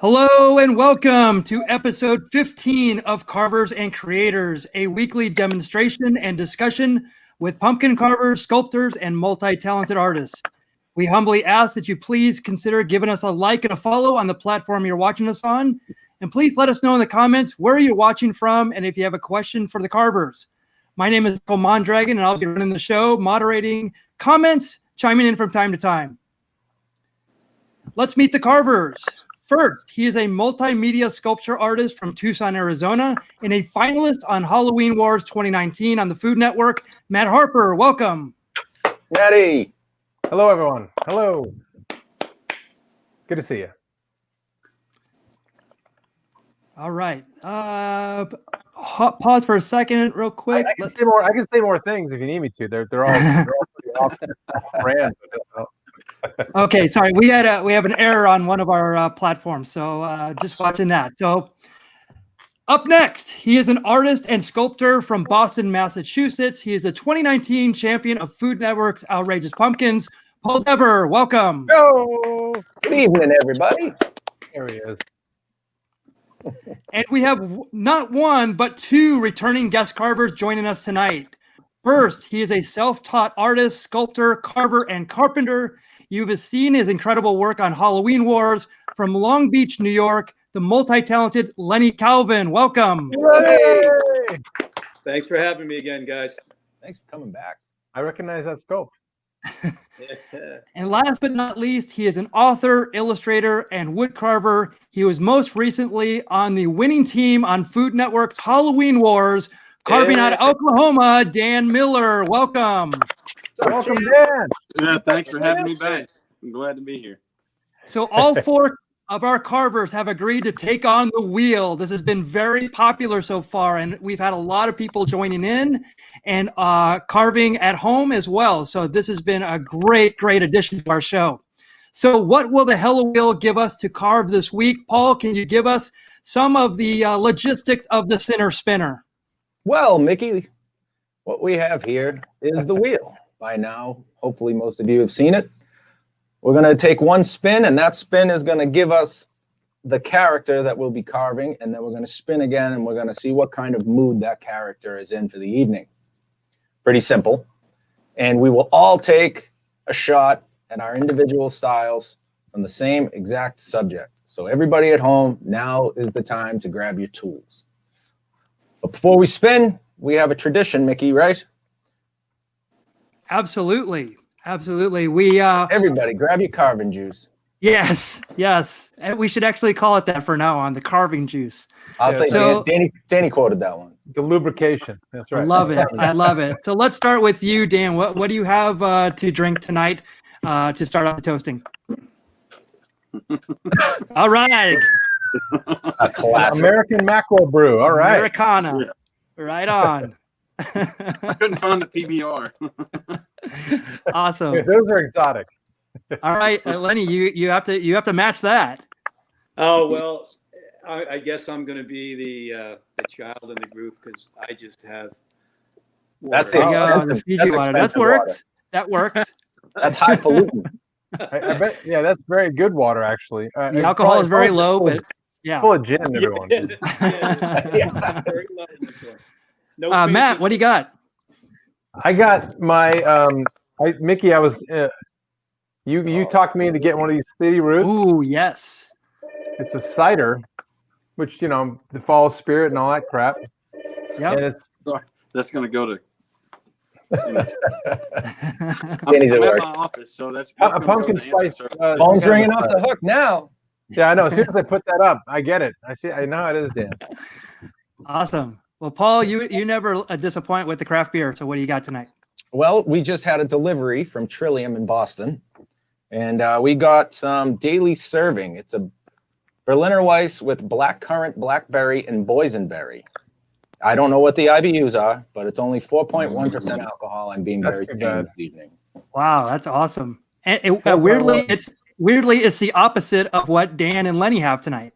Hello and welcome to episode 15 of Carvers and Creators, a weekly demonstration and discussion with pumpkin carvers, sculptors, and multi-talented artists. We humbly ask that you please consider giving us a like and a follow on the platform you're watching us on. And please let us know in the comments where you're watching from and if you have a question for the carvers. My name is Mondragon and I'll be running the show, moderating comments, chiming in from time to time. Let's meet the carvers. First, he is a multimedia sculpture artist from Tucson, Arizona, and a finalist on Halloween Wars 2019 on the Food Network. Matt Harper, welcome. Matty. Hello, everyone. Hello. Good to see you. All right. Pause for a second, real quick. I can say more things if you need me to. They're all pretty off brand. Okay, sorry. We have an error on one of our platforms, so just watching that. So up next, he is an artist and sculptor from Boston, Massachusetts. He is a 2019 champion of Food Network's Outrageous Pumpkins. Paul Dever, welcome. Hello. Good evening, everybody. There he is. And we have not one, but two returning guest carvers joining us tonight. First, he is a self-taught artist, sculptor, carver, and carpenter. You've seen his incredible work on Halloween Wars. From Long Beach, New York, the multi-talented Lenny Calvin. Welcome. Hey. Thanks for having me again, guys. Thanks for coming back. I recognize that scope. And last but not least, he is an author, illustrator, and woodcarver. He was most recently on the winning team on Food Network's Halloween Wars, carving out of Oklahoma. Dan Miller, welcome. Welcome, Dan. Yeah, thanks for having me back. I'm glad to be here. So all four of our carvers have agreed to take on the wheel. This has been very popular so far, and we've had a lot of people joining in and carving at home as well. So this has been a great addition to our show. So what will the Hello Wheel give us to carve this week? Paul, can you give us some of the logistics of the Sinner Spinner? Well, Mickey, what we have here is the wheel. By now, hopefully most of you have seen it. We're going to take one spin, and that spin is going to give us the character that we'll be carving, and then we're going to spin again, and we're going to see what kind of mood that character is in for the evening. Pretty simple. And we will all take a shot at our individual styles from the same exact subject. So everybody at home, now is the time to grab your tools. But before we spin, we have a tradition, Mickey, right? Absolutely. We everybody grab your carving juice. Yes. And we should actually call it that for now on, the carving juice. I'll say so, Danny quoted that one. The lubrication. That's right. I love it. So let's start with you, Dan. What do you have to drink tonight to start off the toasting? All right. A classic. American mackerel brew. All right. Americana. Yeah. Right on. I couldn't find the PBR. Awesome. Yeah, those are exotic. All right, Lenny, you have to match that. Oh well, I guess I'm going to be the child in the group because I just have. That's the expensive. That works. That works. That's highfalutin. I bet. Yeah, that's very good water actually. The alcohol is very low, but yeah, full of gin. Everyone. Yeah. No Matt, what do you got? I got my Mickey. I was you talked me into getting one of these city roots. Ooh, yes. It's a cider, which the fall spirit and all that crap. Yeah, it's that's going to go to. Danny's at work. My office, so that's a pumpkin spice. Phone's ringing off the hook now. Yeah, I know. As soon as I put that up, I get it. I see. I know how it is, Dan. Awesome. Well, Paul, you never disappoint with the craft beer. So what do you got tonight? Well, we just had a delivery from Trillium in Boston, and we got some daily serving. It's a Berliner Weiss with blackcurrant, blackberry, and boysenberry. I don't know what the IBUs are, but it's only 4.1% alcohol. I'm being very tame this evening. Wow, that's awesome. And weirdly, it's the opposite of what Dan and Lenny have tonight.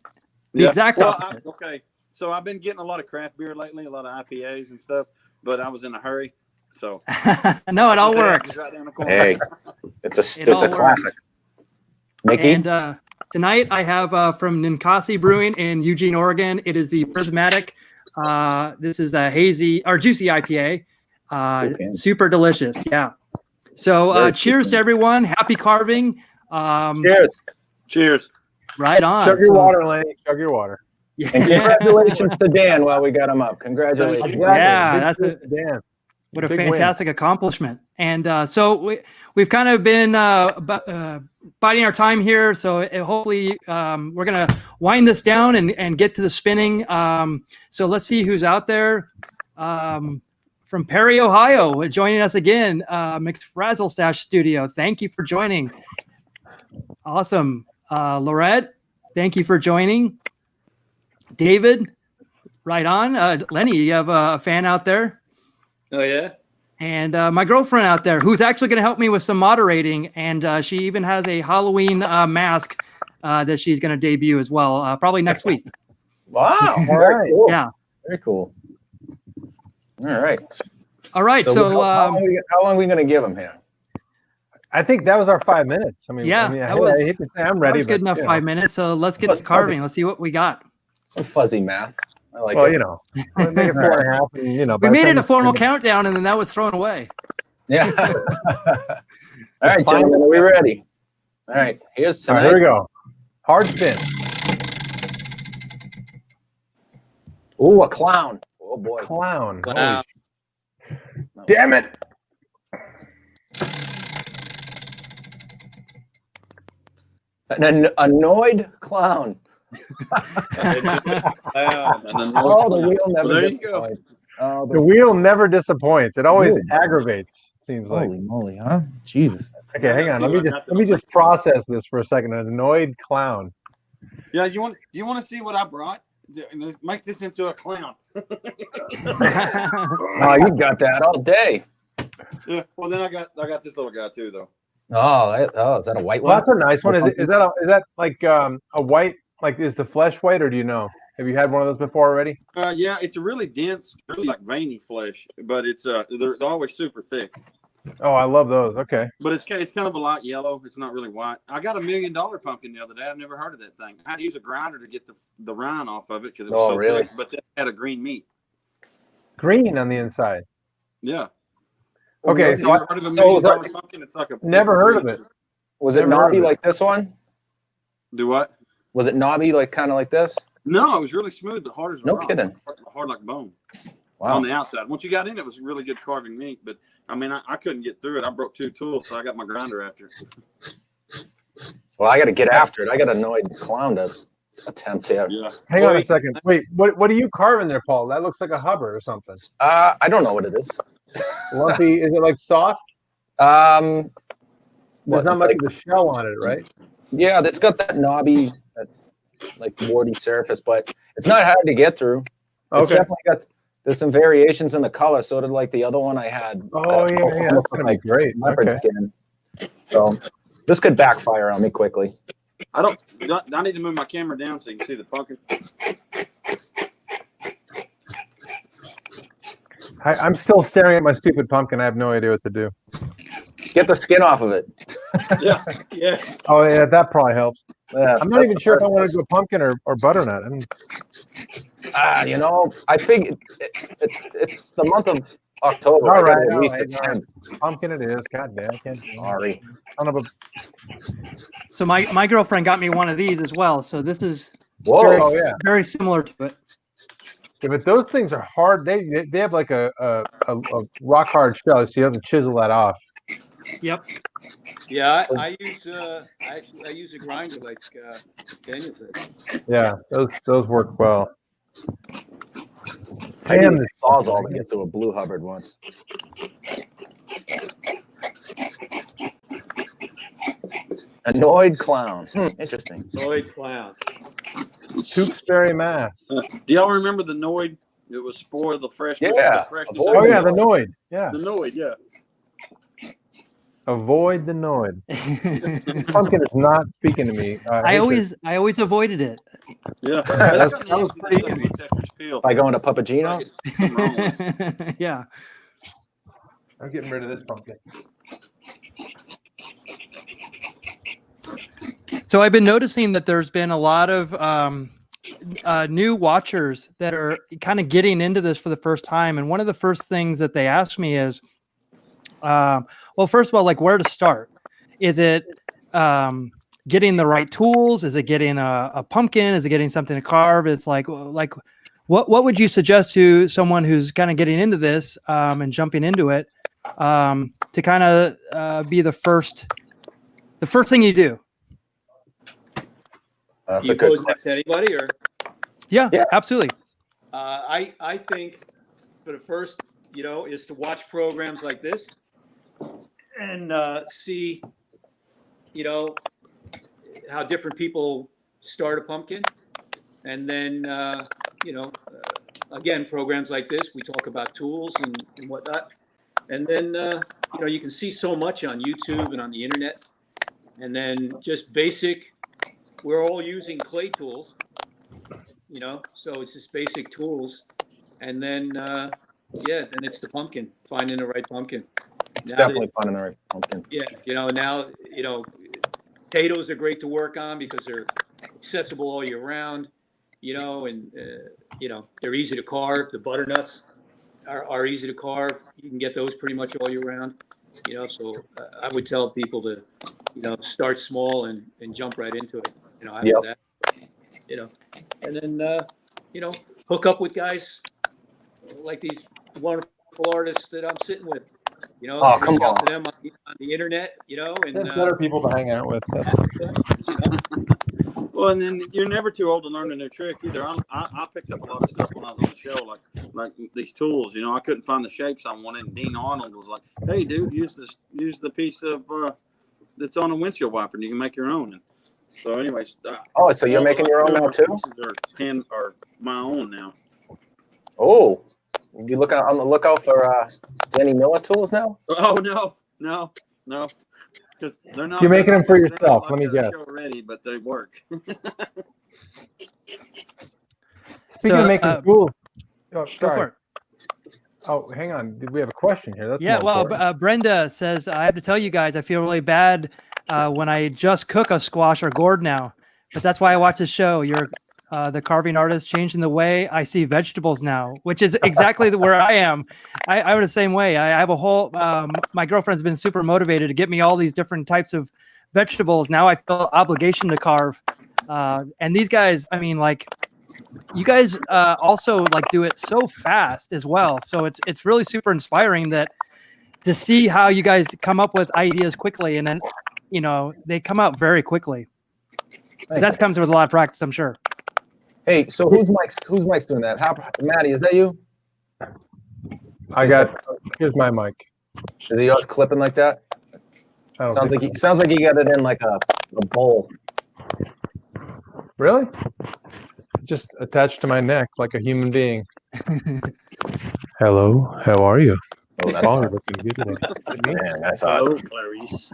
The exact opposite. Okay. So I've been getting a lot of craft beer lately, a lot of IPAs and stuff, but I was in a hurry. So no, it all works. Hey, it's a classic. Mickey? And Tonight I have from Ninkasi Brewing in Eugene, Oregon. It is the Prismatic. This is a hazy or juicy IPA. Super delicious. Yeah. So cheers to everyone. Happy carving. Cheers. Cheers. Right on. Chug your water, Lenny. Chug your water. Yeah. And congratulations to Dan while we got him up. Congratulations. Yeah, Big that's cheers to Dan. What a Big fantastic accomplishment. And so we've kind of been biding our time here. So hopefully we're going to wind this down and get to the spinning. So let's see who's out there. From Perry, Ohio, joining us again, McFrazzlestash Studio. Thank you for joining. Awesome. Lorette, thank you for joining. David, right on. Lenny, you have a fan out there. Oh, yeah? And my girlfriend out there, who's actually going to help me with some moderating. And she even has a Halloween mask that she's going to debut as well, probably next week. Wow. All right. Cool. Yeah. Very cool. All right. All right. So how long are we going to give him here? I think that was our 5 minutes. I mean, Yeah, I that was- hate to say I'm that ready. was good enough, 5 minutes. So let's get to carving. Let's see what we got. Some fuzzy math. I like Well, it. you know, make it 4.5. And, you know, We by the made it time a formal countdown, and then that was thrown away. Yeah. All right, gentlemen, are we ready? All right, here's All tonight. right, here we go. Hard spin. Ooh, a clown. Oh boy. Clown. Wow. Holy- Damn it. An annoyed clown. Oh, the wheel never Well, there you go. disappoints. Oh, The wheel never disappoints. It always aggravates, seems like. holy moly, huh? Jesus. Okay, hang on. Let me just process this for a second. An annoyed clown. Yeah, do you want to see what I brought? Make this into a clown. Oh, you got that all day. Yeah. Well, then I got this little guy too, though. Oh, is that a white Well, one? that's a nice one. Is that like a white? Like, is the flesh white, or do you know? Have you had one of those before already? Yeah, it's a really dense, really like veiny flesh, but it's they're always super thick. Oh, I love those. Okay. But it's kind of a light yellow. It's not really white. I got $1 million pumpkin the other day. I've never heard of that thing. I had to use a grinder to get the rind off of it because it was so really? thick. But then it had a green meat. Green on the inside. Yeah. Okay, You so ever heard of $1 so million was that- pumpkin? It's like a Never heard of it. Was it Never heard of knobby it. like this one? Do what? Was it knobby like kind of like this? No, it was really smooth, but hard as a No rock. kidding. Hard like bone. Wow. On the outside. Once you got in, it was really good carving meat. But I mean, I couldn't get through it. I broke 2 tools, so I got my grinder after it. Well, I got to get after it. I got an annoyed clown to attempt here. Yeah. Hang on a second. Wait, what are you carving there, Paul? That looks like a hubber or something. I don't know what it is. Lumpy. Is it like soft? There's What, not much like- of the shell on it, right? Yeah, it's got that knobby, like warty surface, but it's not hard to get through. It's Okay. definitely got. There's some variations in the color, sort of like the other one I had. Oh, that yeah. almost That's looked gonna be like great. leopard Okay. skin. So this could backfire on me quickly. I need to move my camera down so you can see the pumpkin. I'm still staring at my stupid pumpkin. I have no idea what to do. Get the skin off of it. Yeah. Yeah. Oh, yeah, that probably helps. Yeah, I'm not that's even the sure if first I want to do a pumpkin or butternut. You know, I think it's the month of October. All I gotta right, at least all right, attempt. Pumpkin it is. God damn, I can't. Sorry. Son of a. So my girlfriend got me one of these as well. So this is Whoa. Oh yeah. very similar to it. Yeah, but those things are hard. They have like a rock hard shell, so you have to chisel that off. Yep. Yeah, I use I use a grinder like Daniel said. Yeah, those work well. I Damn, need this a sawzall to get through a blue Hubbard once. Annoyed clown. Interesting. Lloyd Clown. Tewksbury, Mass. Do y'all remember the Noid? It was Spore the freshness. Yeah. The freshness Oh, Oh of yeah, the the Noid. Yeah, The Noid, yeah. avoid the Noid. Pumpkin is not speaking to me. I always avoided it. Yeah. That was pretty easy. By going to Papagino's? Yeah. I'm getting rid of this pumpkin. So I've been noticing that there's been a lot of new watchers that are kind of getting into this for the first time. And one of the first things that they ask me is, well, first of all, like where to start. Is it getting the right tools? Is it getting a pumpkin? Is it getting something to carve? It's like what would you suggest to someone who's kind of getting into this and jumping into it to kind of be the first thing you do? That's You a good pose question. that to anybody, or Yeah, Yeah. absolutely. I think for the first, is to watch programs like this and see, how different people start a pumpkin, and then again, programs like this, we talk about tools and whatnot, and then you can see so much on YouTube and on the internet, and then just basic. We're all using clay tools, so it's just basic tools. And then, then it's the pumpkin, finding the right pumpkin. It's definitely finding the right pumpkin. Yeah, now, potatoes are great to work on because they're accessible all year round, and, they're easy to carve. The butternuts are easy to carve. You can get those pretty much all year round, so I would tell people to, start small and jump right into it. After that, and then, hook up with guys like these wonderful artists that I'm sitting with, Oh, come reach out on. to them on the internet, and There's better people to hang out with. ask them questions, Well, and then you're never too old to learn a new trick either. I picked up a lot of stuff when I was on the show, like these tools. I couldn't find the shapes I wanted, and Dean Arnold was like, "Hey, dude, use the piece of that's on a windshield wiper, and you can make your own." And so, anyways. So you're making your own now too? Are my own now. Oh, you looking on the lookout for Danny Miller tools now? Oh no, because they're not. You're making them for they're not yourself. like Let me a guess. show ready, but they work. Speaking So, of making tools, Go sorry. for it. Oh, hang on. We have a question here. That's Yeah, more well, important. Brenda says, I have to tell you guys, I feel really bad when I just cook a squash or gourd now. But that's why I watch the show. You're the carving artist changing the way I see vegetables now, which is exactly where I am. I'm the same way. I have a whole, my girlfriend's been super motivated to get me all these different types of vegetables. Now I feel obligation to carve. And these guys, I mean, like, you guys also like do it so fast as well. So it's really super inspiring that to see how you guys come up with ideas quickly, and then they come out very quickly. That comes with a lot of practice, I'm sure. Hey, so who's Mike's doing that? Maddie, is that you? Here's my mic. Is he always clipping like that? I don't Sounds think like sounds like he got it in like a bowl. Really? Just attached to my neck like a human being. Hello, how are you? Oh, that's Oh, fine. looking good today. Man, that's hot. Hello, Clarice.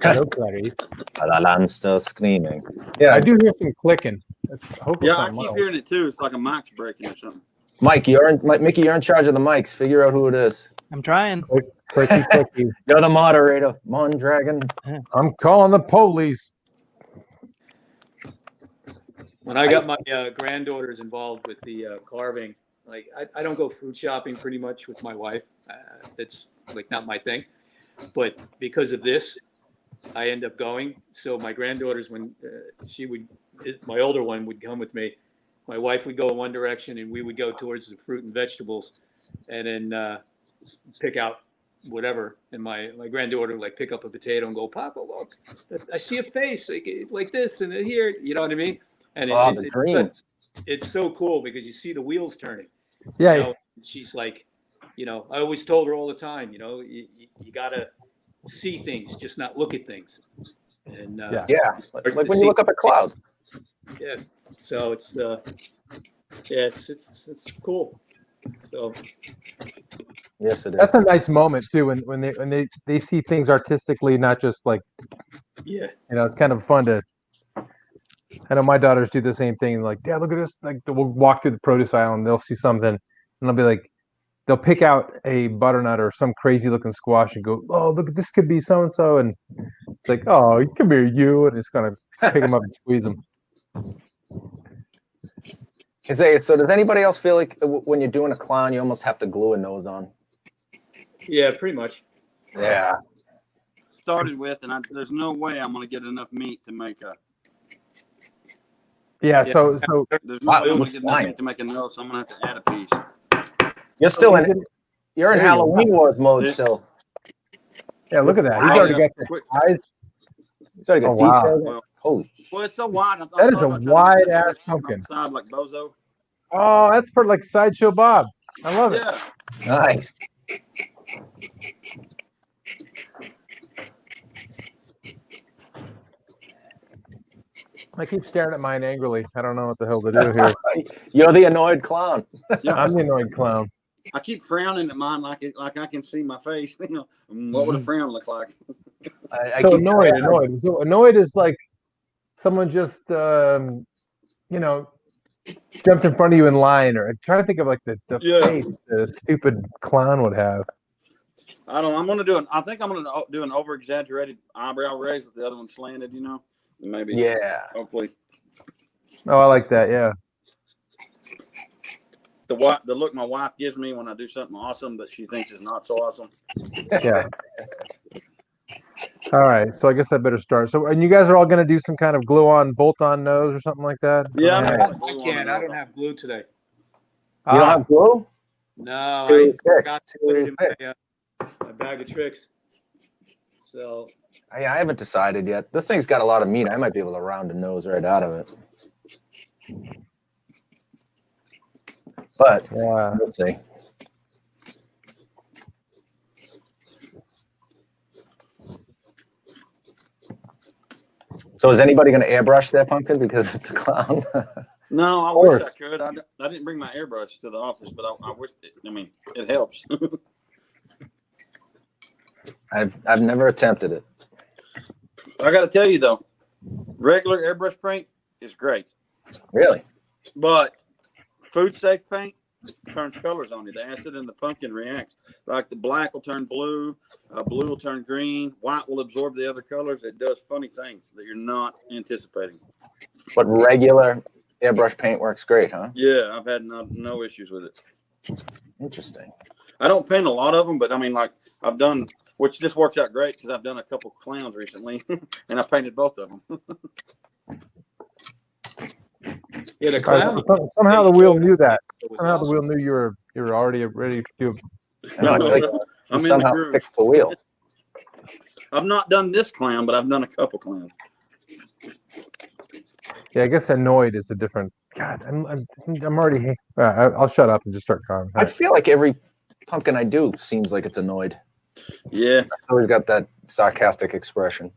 Hello, Clarice. I'm still screaming. Yeah, I do hear some clicking. Hopefully Yeah, I it's not keep loud. hearing it too. It's like a mic's breaking or something. Mickey, you're in charge of the mics. Figure out who it is. I'm trying. Clicky, clicky. You're the moderator, Mondragon. I'm calling the police. When I got my granddaughters involved with the carving, like I don't go food shopping pretty much with my wife. That's like not my thing. But because of this, I end up going. So my granddaughters, when my older one would come with me, my wife would go in one direction and we would go towards the fruit and vegetables, and then pick out whatever. And my granddaughter would like pick up a potato and go, "Papa, look, I see a face like this and here." You know what I mean? And The dream. it's so cool because you see the wheels turning. Yeah. She's like, I always told her all the time, you gotta see things, just not look at things. And Yeah, like when you look up at clouds. yeah, so it's it's cool. So Yes, it is. That's a nice moment too when they see things artistically, not just like, yeah, it's kind of fun to. I know my daughters do the same thing. Like, Dad, look at this. Like, we'll walk through the produce aisle and they'll see something, and they'll be like, they'll pick out a butternut or some crazy looking squash and go, "Oh, look, this could be so and so," and it's like, "Oh, come here, you," and it's kind of Pick them up and squeeze them. So does anybody else feel like when you're doing a clown, you almost have to glue a nose on? Yeah, pretty much. Yeah. Started with, and there's no way I'm going to get enough meat to make a. Yeah. So There's no way I'm going to get enough meat to make a nose, so I'm going to have to add a piece. You're still you're in Halloween Wars mode still. yeah, look at that. He's already got the eyes. He's already got detail. Well, Holy shit. well, it's so wide. That is a wide ass pumpkin. Side like Bozo. Oh, that's for like Sideshow Bob. I love it. Yeah. Nice. I keep staring at mine angrily. I don't know what the hell to do here. You're the annoyed clown. Yeah. I'm the annoyed clown. I keep frowning at mine like I can see my face. You know, what would a frown look like? So annoyed. So annoyed is like someone just jumped in front of you in line, or I'm trying to think of like the face the stupid clown would have. I don't know. I think I'm gonna do an over exaggerated eyebrow raise with the other one slanted. You know, and maybe. Yeah. Hopefully. Oh, I like that. Yeah. The look my wife gives me when I do something awesome that she thinks is not so awesome. Yeah. All right. So I guess I better start. So, and you guys are all going to do some kind of glue-on, bolt-on nose or something like that? Yeah. I can't. I don't have glue today. You don't have glue? No, I forgot to put it in fix. my bag of tricks. So I haven't decided yet. This thing's got a lot of meat. I might be able to round a nose right out of it. But we'll see. So is anybody going to airbrush their pumpkin because it's a clown? No, I wish I could. I didn't bring my airbrush to the office, but I wish. It helps. I've never attempted it. I got to tell you though, regular airbrush paint is great. Really? But food safe paint turns colors on you. The acid in the pumpkin reacts. Like the black will turn blue, blue will turn green, white will absorb the other colors. It does funny things that you're not anticipating. But regular airbrush paint works great, huh? Yeah, I've had no issues with it. Interesting. I don't paint a lot of them, but like I've done, which just works out great because I've done a couple clowns recently, and I painted both of them. yeah, the clown. Somehow the wheel knew that. Somehow the wheel knew you were already ready to do. I know, like I'm somehow in the fix the wheel. I've not done this clown, but I've done a couple clowns. Yeah, I guess annoyed is a different. God, I'm already. I'll shut up and just start carving. I feel like every pumpkin I do seems like it's annoyed. Yeah, It's always got that sarcastic expression.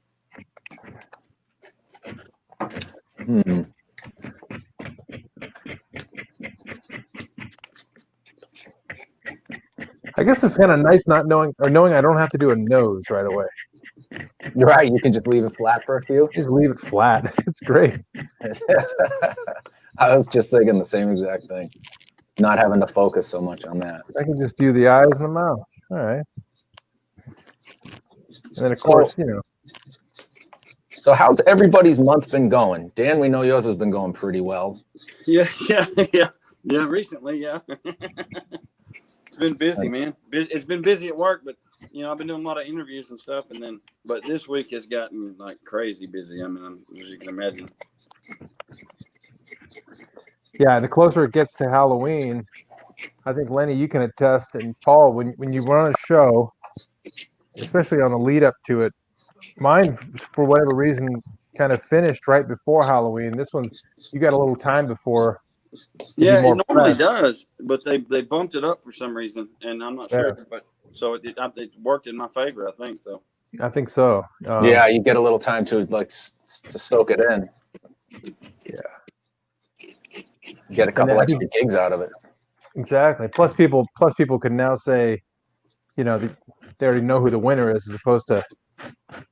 I guess it's kind of nice not knowing I don't have to do a nose right away. You're right. You can just leave it flat for a few. Just leave it flat. It's great. I was just thinking the same exact thing. Not having to focus so much on that. I can just do the eyes and the mouth. All right. And then of course, So how's everybody's month been going? Dan, we know yours has been going pretty well. yeah. Recently, yeah. It's been busy, man. It's been busy at work, but I've been doing a lot of interviews and stuff, but this week has gotten like crazy busy. I mean, as you can imagine. Yeah, the closer it gets to Halloween, I think Lenny, you can attest, and Paul, when you run a show, especially on the lead up to it, mine for whatever reason kind of finished right before Halloween. This one, you got a little time before. Yeah, it normally does, but they bumped it up for some reason, and I'm not sure. But so it worked in my favor, I think. So I think so. Yeah, you get a little time to to soak it in. Yeah, get a couple extra gigs out of it. Exactly. Plus people can now say, they already know who the winner is, as opposed to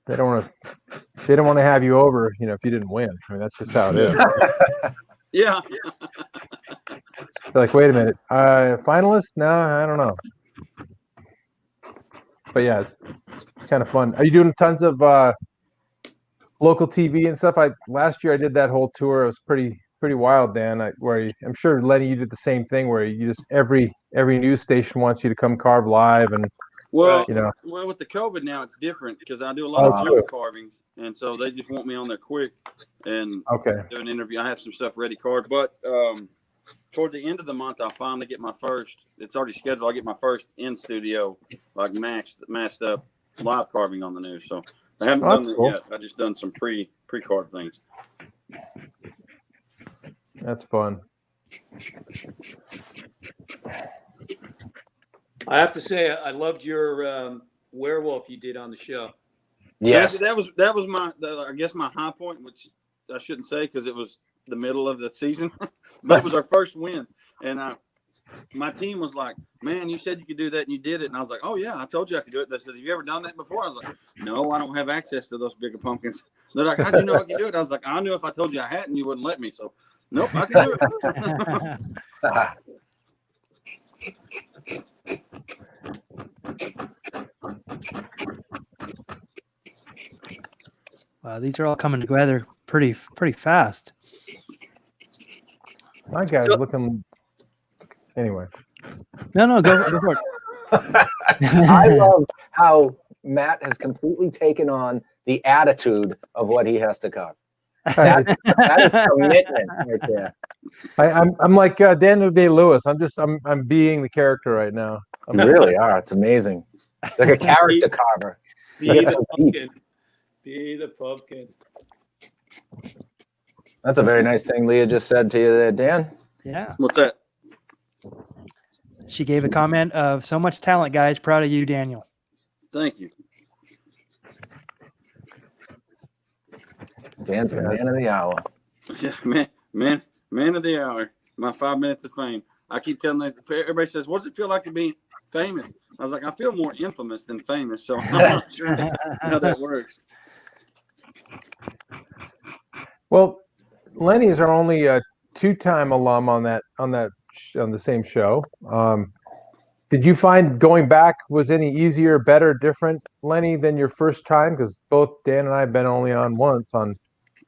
they don't want to have you over, if you didn't win. I mean, that's just how it is. yeah. They're like, wait a minute, finalist? No, I don't know. But yeah, it's kind of fun. Are you doing tons of local TV and stuff. Last year I did that whole tour. It was pretty wild, Dan. I'm sure Lenny, you did the same thing where you just every news station wants you to come carve live, and Well, you know. well, with the COVID now, it's different because I do a lot of true. wood carvings, and so they just want me on there quick and do an interview. I have some stuff ready carved, but toward the end of the month, I'll finally get my first. It's already scheduled. I'll get my first in studio, like matched up live carving on the news. So I haven't done that yet. I just done some pre-carved things. That's fun. I have to say, I loved your werewolf you did on the show. Yes. That was my I guess my high point, which I shouldn't say because it was the middle of the season, but it was our first win, and my team was like, "Man, you said you could do that, and you did it." And I was like, "Oh yeah, I told you I could do it." They said, "Have you ever done that before?" I was like, "No, I don't have access to those bigger pumpkins." They're like, "How'd you know I could do it?" I was like, "I knew if I told you I hadn't, you wouldn't let me." So, nope, I can do it. Wow, these are all coming together pretty fast. My guy's looking. Anyway. No, go for it. I love how Matt has completely taken on the attitude of what he has to carve. That is commitment right there. I'm like Daniel Day-Lewis. I'm being the character right now. You really are. It's amazing. Like a character carver. Be the pumpkin. Be the pumpkin. That's a very nice thing Leah just said to you there, Dan. Yeah. What's that? She gave a comment of so much talent, guys. Proud of you, Daniel. Thank you. Dan's the man of the hour. Yeah, man of the hour. My 5 minutes of fame. I keep telling everybody says, "What does it feel like to be famous?" I was like, I feel more infamous than famous, so I'm not sure how that works. Well, Lenny's our only two-time alum on the same show. Did you find going back was any easier, better, different, Lenny, than your first time? Because both Dan and I have been only on once and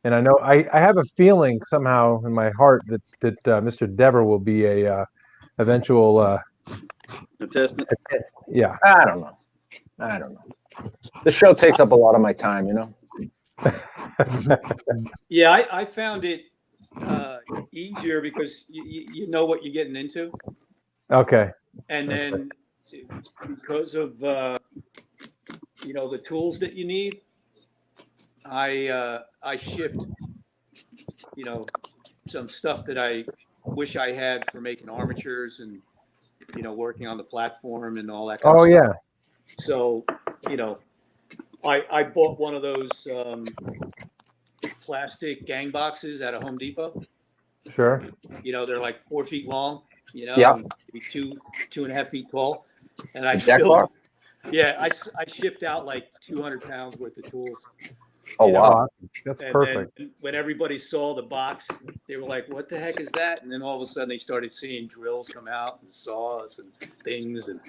I know I have a feeling somehow in my heart that Mr. Dever will be a eventual Contestant. Yeah. I don't know. The show takes up a lot of my time, you know. Yeah, I found it easier because you know what you're getting into. Okay. And then because of the tools that you need, I shipped some stuff that I wish I had for making armatures and working on the platform and all that kind of stuff. So I bought one of those plastic gang boxes at a Home Depot. Sure. They're like 4 feet long. Yeah. Maybe 2.5 feet tall. And I I shipped out like 200 pounds worth of tools. Oh, wow. That's and perfect. then when everybody saw the box, they were like, "What the heck is that?" And then all of a sudden they started seeing drills come out and saws and things. And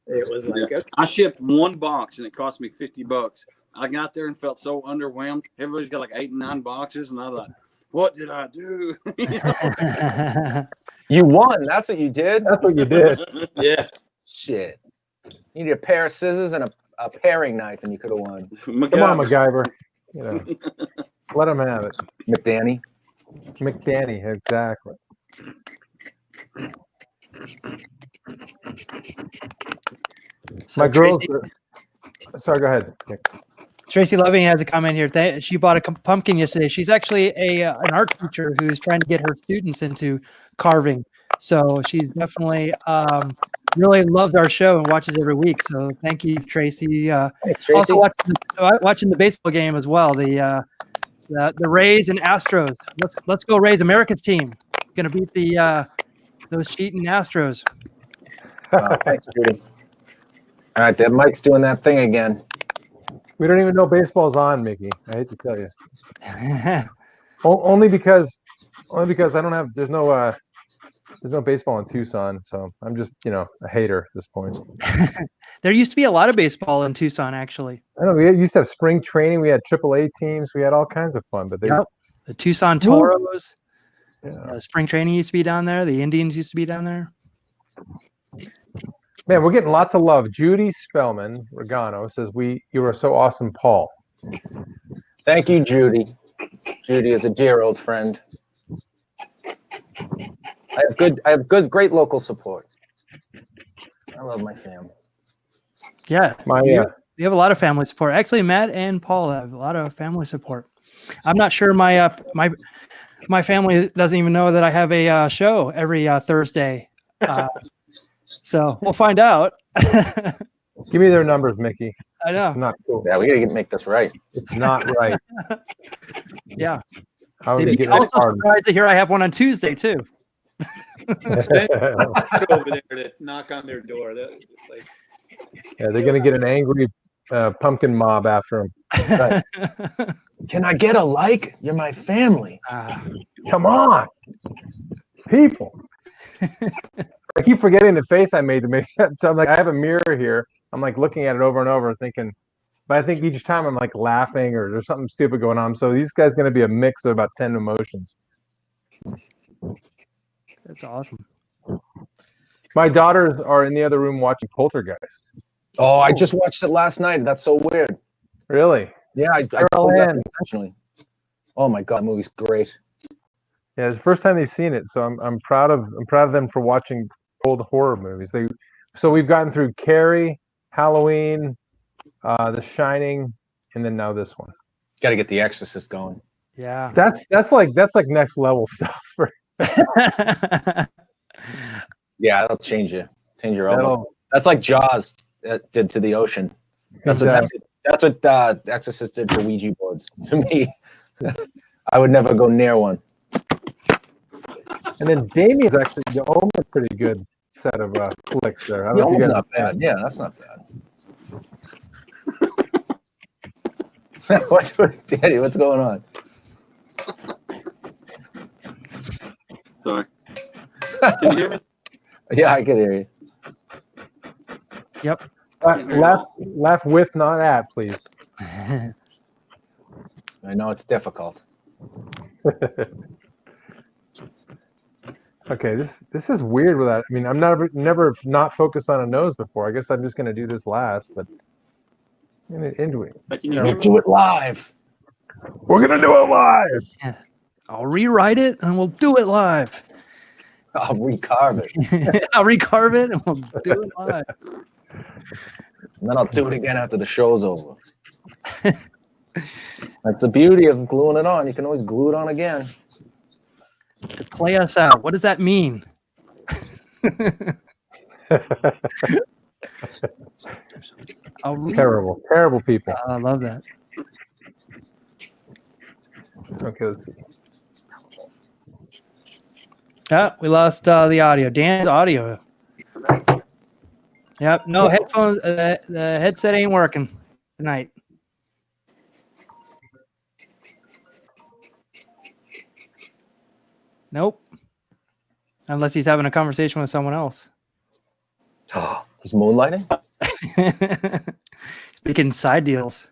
it was like, okay. I shipped one box and it cost me $50. I got there and felt so underwhelmed. Everybody's got like 8 and 9 boxes. And I thought, what did I do? You won. That's what you did. That's what you did. Yeah. Shit. You need a pair of scissors and a paring knife, and you could have won. Come on, MacGyver. Let him have it. McDanny, exactly. So My girls. Tracy, Sorry, go ahead, Nick. Tracy Loving has a comment here. She bought a pumpkin yesterday. She's actually an art teacher who's trying to get her students into carving. So she's definitely really loves our show and watches every week. So thank you, Tracy. Hey, Tracy. Also watching the baseball game as well. The Rays and Astros. Let's go Rays! America's team going to beat those cheating Astros. Thanks, Judy. All right, that Mike's doing that thing again. We don't even know baseball's on, Mickey. I hate to tell you. Only because I don't have. There's no There's no baseball in Tucson, so I'm just, a hater at this point. There used to be a lot of baseball in Tucson, actually. I know we used to have spring training. We had AAA teams. We had all kinds of fun, but The Tucson Toros. Yeah. Spring training used to be down there. The Indians used to be down there. Man, we're getting lots of love. Judy Spellman Regano says, you are so awesome, Paul. Thank you, Judy. Judy is a dear old friend. I have great local support. I love my family. Yeah. You have a lot of family support. Actually, Matt and Paul have a lot of family support. I'm not sure my family doesn't even know that I have a show every Thursday. So we'll find out. Give me their numbers, Mickey. I know. It's not cool. Yeah, we gotta make this right. It's not right. Yeah. How would They'd they be get also that surprised to hear I have one on Tuesday too. Over there to knock on their door. Yeah, they're gonna get an angry pumpkin mob after them. Right. Can I get a like? You're my family. Come on, people. I keep forgetting the face I made to make. So I'm like, I have a mirror here. I'm like looking at it over and over, thinking. But I think each time I'm like laughing or there's something stupid going on. So these guys going to be a mix of about 10 emotions. That's awesome. My daughters are in the other room watching Poltergeist. Oh, I just watched it last night. That's so weird. Really? Yeah, I pulled that intentionally. Oh my God, the movie's great. Yeah, it's the first time they've seen it, so I'm proud of them for watching old horror movies. So we've gotten through Carrie, Halloween, The Shining, and then now this one. Got to get The Exorcist going. Yeah. That's like next level stuff. Yeah, that'll change you. Change your own. That's like Jaws did to the ocean. That's what Exorcist did for Ouija boards to me. I would never go near one. And then Damien's actually the Omen, pretty good set of flicks there. The Omen's not bad. Yeah, that's not bad. Danny, what's going on? Sorry. Can you hear me? Yeah, I can hear you. Yep. Laugh with, not at, please. I know it's difficult. Okay, this is weird without. I mean, I'm never not focused on a nose before. I guess I'm just gonna do this last, but into it. Can you hear me? Do it live. We're gonna do it live. I'll rewrite it and we'll do it live. I'll recarve it. I'll recarve it and we'll do it live. And then I'll do it again after the show's over. That's the beauty of gluing it on. You can always glue it on again. To play us out. What does that mean? Terrible people. I love that. Okay, let's see. Yeah, we lost the audio. Dan's audio. Yep, no headphones. The headset ain't working tonight. Nope. Unless he's having a conversation with someone else. He's moonlighting? Speaking side deals.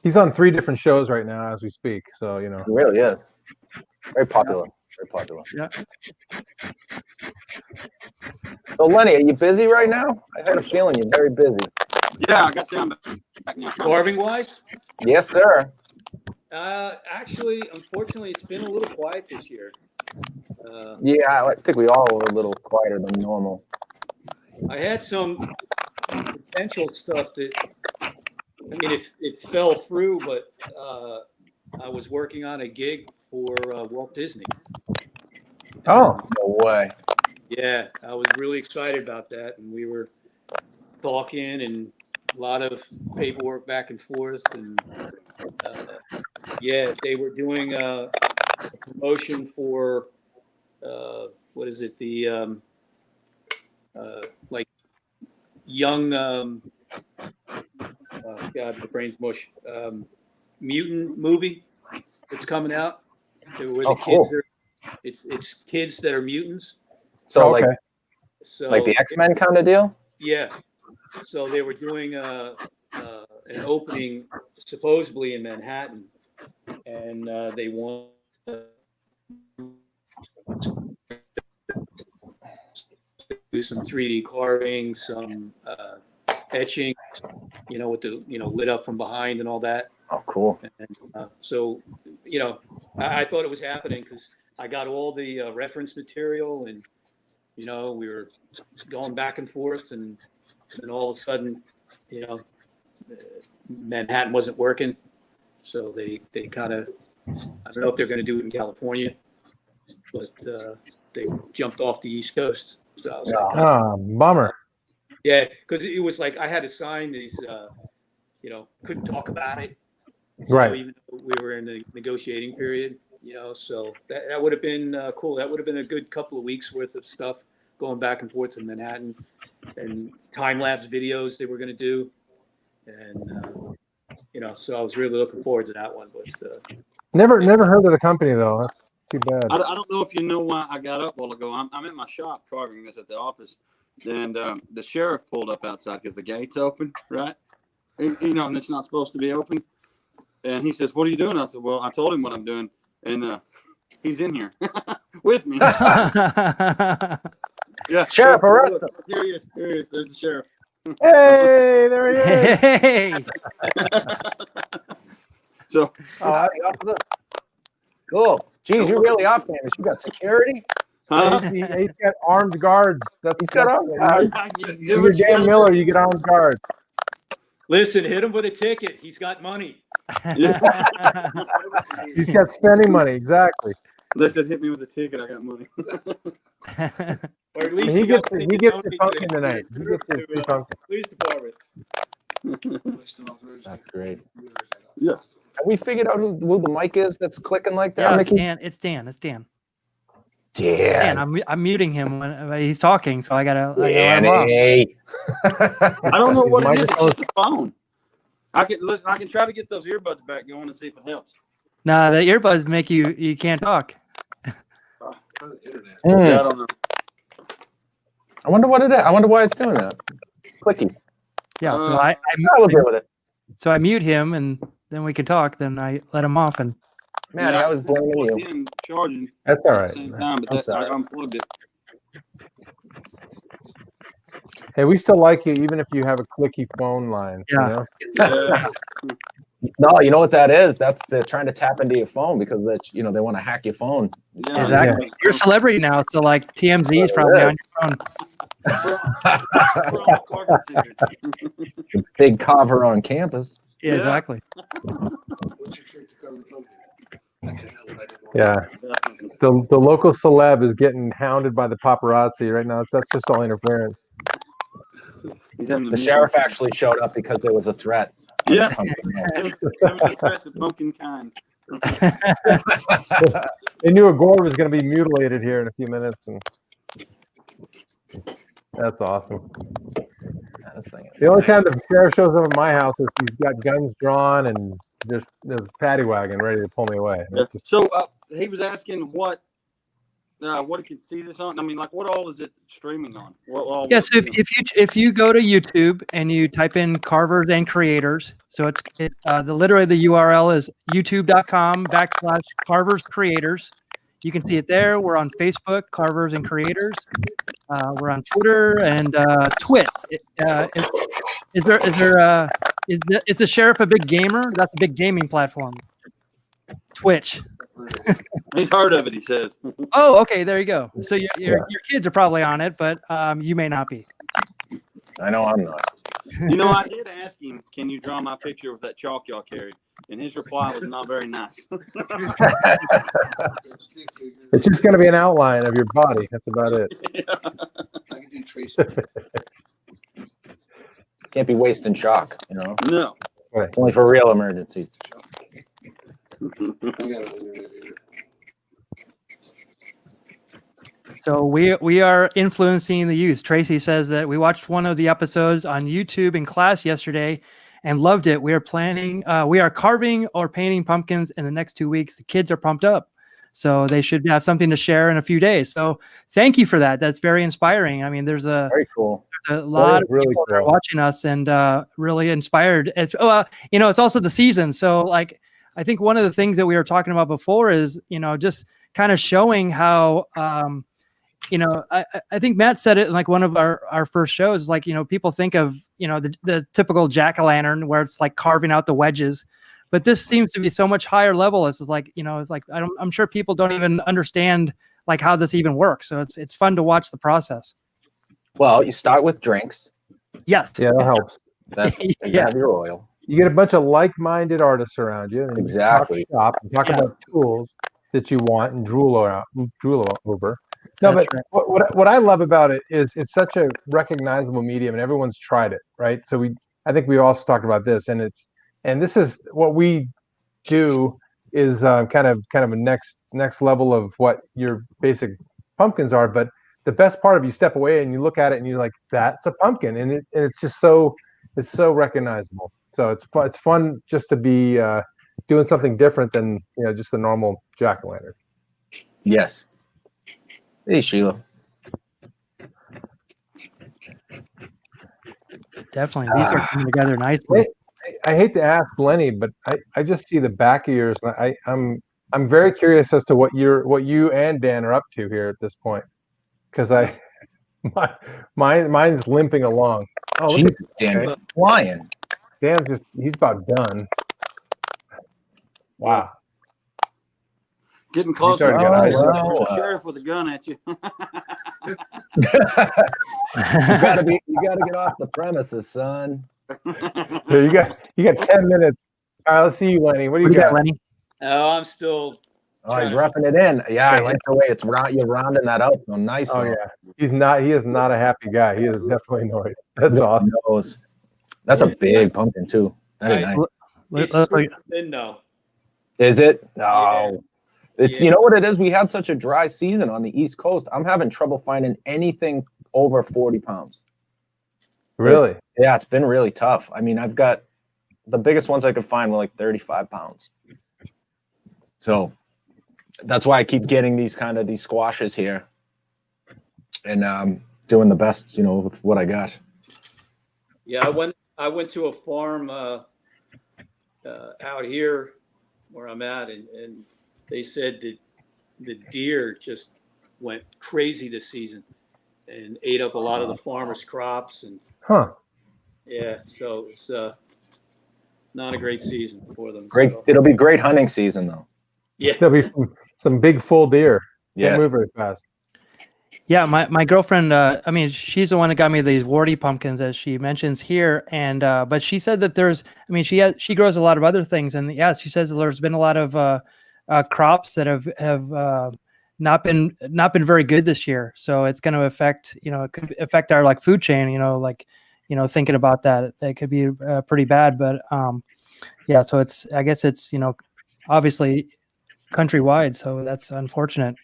He's on 3 different shows right now as we speak, so He really is. Very popular. Very popular. Yeah. So Lenny, are you busy right now? I had a feeling you're very busy. Yeah, I got you. I'm back now. Carving wise? Yes, sir. Actually, unfortunately, it's been a little quiet this year. Yeah, I think we all were a little quieter than normal. I had some potential stuff that, I mean, it fell through, but I was working on a gig for Walt Disney. Oh, No way. Yeah, I was really excited about that, and we were talking and a lot of paperwork back and forth, and yeah, they were doing a promotion for what is it, the like young God, the brain's mush, mutant movie that's coming out. where Oh, the kids cool. are. It's kids that are mutants. So Okay. So like the X-Men kind of deal? yeah. So they were doing an opening supposedly in Manhattan, and they want to do some 3D carving, some etching, with the lit up from behind and all that. Oh, cool. And so, I thought it was happening because I got all the reference material, and we were going back and forth, and then all of a sudden, Manhattan wasn't working, so they kind of, I don't know if they're going to do it in California, but they jumped off the East Coast. So I was like, Bummer. yeah, because it was like I had to sign these, couldn't talk about it. Right. Even though we were in the negotiating period, so that would have been cool. That would have been a good couple of weeks worth of stuff going back and forth to Manhattan, and time-lapse videos they were going to do. And, so I was really looking forward to that one. But Never heard of the company, though. That's too bad. I don't know if you know why I got up a while ago. I'm in my shop carving this at the office, and the sheriff pulled up outside because the gate's open, right? And it's not supposed to be open. And he says, "What are you doing?" I said, "Well, I told him what I'm doing, and he's in here with me." Yeah, Sheriff, arrest him. Here he is. There's the sheriff. Hey, there he is. Hey. So, Cool. Geez, you're really off campus. You got security? He's got armed guards. He's got armed guards. You're Dan Miller. You get armed guards. listen, hit him with a ticket. He's got money. He's got spending money. Exactly. Listen, hit me with a ticket. I got money. Or at least He gets got he gets the money pumpkin to- tonight. to- He gets to, the pumpkin. Police department. That's great. Yeah. Have we figured out who the mic is that's clicking like that, Yeah, Mickey? it's Dan. It's Dan. Dan. I'm muting him when he's talking, so I gotta let him off. Danny. I don't know what it is. It's Microphone- just a phone. I can listen. I can try to get those earbuds back going and see if it helps. Nah, the earbuds make you can't talk. Yeah, I don't know. I wonder what it is. I wonder why it's doing that. Clicky. Yeah, so Uh, I will deal with it. I mute him, and then we can talk. Then I let him off, and Man, I was blaming plugged you. in, charging That's all at right. the same time, but I'm that, sorry. I unplugged it. Hey, we still like you, even if you have a clicky phone line. Yeah. You know? Yeah. No, you know what that is? That's they're trying to tap into your phone because they want to hack your phone. Yeah, exactly. You're a celebrity now, so like TMZ is probably on your phone. For all Carver secrets. Big carver on campus. Yeah, Yeah. exactly. Yeah. The local celeb is getting hounded by the paparazzi right now. That's just all interference. He's having The to- sheriff actually showed up because there was a threat. Yeah. Having to threat the pumpkin kind. They knew a gore was going to be mutilated here in a few minutes, and that's awesome. Yeah, this thing is- The only time the sheriff shows up at my house is he's got guns drawn and there's paddy wagon ready to pull me away. Yeah. It's just- So he was asking what he could see this on. I mean, like, what all is it streaming on? What all? Yeah, so if you go to YouTube and you type in Carvers and Creators, so literally the URL is youtube.com/Carvers Creators. You can see it there. We're on Facebook, Carvers and Creators. We're on Twitter and Twit. Is the sheriff a big gamer? That's a big gaming platform. Twitch. He's heard of it. He says. Oh, okay. There you go. So your kids are probably on it, but you may not be. I know I'm not. I did ask him, "Can you draw my picture with that chalk y'all carry?" And his reply was not very nice. It's just going to be an outline of your body. That's about it. Can't be wasting chalk, No. It's only for real emergencies. So we are influencing the youth. Tracy says that we watched one of the episodes on YouTube in class yesterday and loved it. We are carving or painting pumpkins in the next 2 weeks. The kids are pumped up. So they should have something to share in a few days. So thank you for that. That's very inspiring. I mean, there's a Very cool. lot of really people that are cool. watching us and really inspired. It's it's also the season. So like, I think one of the things that we were talking about before is, just kind of showing how, I think Matt said it in like one of our first shows, like, people think of, the typical jack-o'-lantern where it's like carving out the wedges, but this seems to be so much higher level. This is like, it's like, I'm sure people don't even understand like how this even works. So it's fun to watch the process. Well, you start with drinks. Yes. Yeah, that helps. That's Yeah. have your oil. You get a bunch of like-minded artists around you, and you Exactly. talk shop and talk Yeah. about tools that you want and drool over. No, That's but what I love about it is it's such a recognizable medium, and everyone's tried it, right? So I think we also talked about this, and this is what we do is kind of a next level of what your basic pumpkins are. But the best part of you step away and you look at it and you're like, that's a pumpkin, and it's just so recognizable. So it's fun just to be doing something different than just a normal jack-o'-lantern. Yes. Hey, Sheila. Definitely. These are coming together nicely. I hate to ask Lenny, but I just see the back of yours, and I'm very curious as to what you and Dan are up to here at this point, because mine's limping along. Oh, look at Jesus, Dan, flying. Dan's he's about done. Wow. Getting closer. started getting There's eyes. a sheriff with a gun at you. You gotta get off the premises, son. Here, you got 10 minutes. All right, let's see you, Lenny. What do you got? Lenny? Oh, I'm still. Oh, he's roughing it in. Yeah, I like the way you're rounding that out so nice. Oh yeah, he is not a happy guy. He is definitely annoyed. That's awesome. That's a big pumpkin too. That is nice. It's super thin though. Is it? No. Yeah. It's you know what it is? We had such a dry season on the East Coast. I'm having trouble finding anything over 40 pounds. Really? Yeah, it's been really tough. I mean, I've got the biggest ones I could find were like 35 pounds. So that's why I keep getting these squashes here and doing the best, with what I got. Yeah, I went to a farm out here where I'm at, and they said that the deer just went crazy this season and ate up a lot of the farmers' crops. And yeah, so it's not a great season for them. Great, so. It'll be great hunting season though. Yeah, There'll be some big full deer. Can't Yes. move very fast. Yeah, my girlfriend, she's the one that got me these warty pumpkins, as she mentions here. And but she said that she grows a lot of other things, and yeah, she says there's been a lot of crops that have not been very good this year. So it's going to affect, it could affect our like food chain. Thinking about that could be pretty bad. But yeah, so I guess it's obviously countrywide, so that's unfortunate.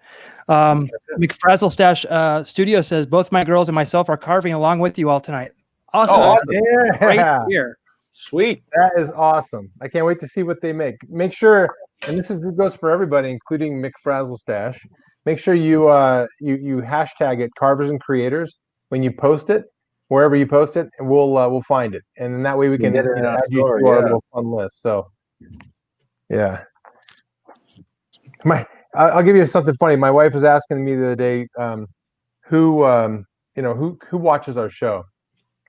McFrazzle Stash Studio says both my girls and myself are carving along with you all tonight. Awesome. Oh, Yeah. Right here. Sweet. That is awesome. I can't wait to see what they make. Make sure, and this goes for everybody, including McFrazzle Stash. Make sure you hashtag it Carvers and Creators when you post it, wherever you post it, and we'll find it, and then that way we can get it in our add you story, to our yeah. little fun list. So, yeah. I'll give you something funny. My wife was asking me the other day, who watches our show,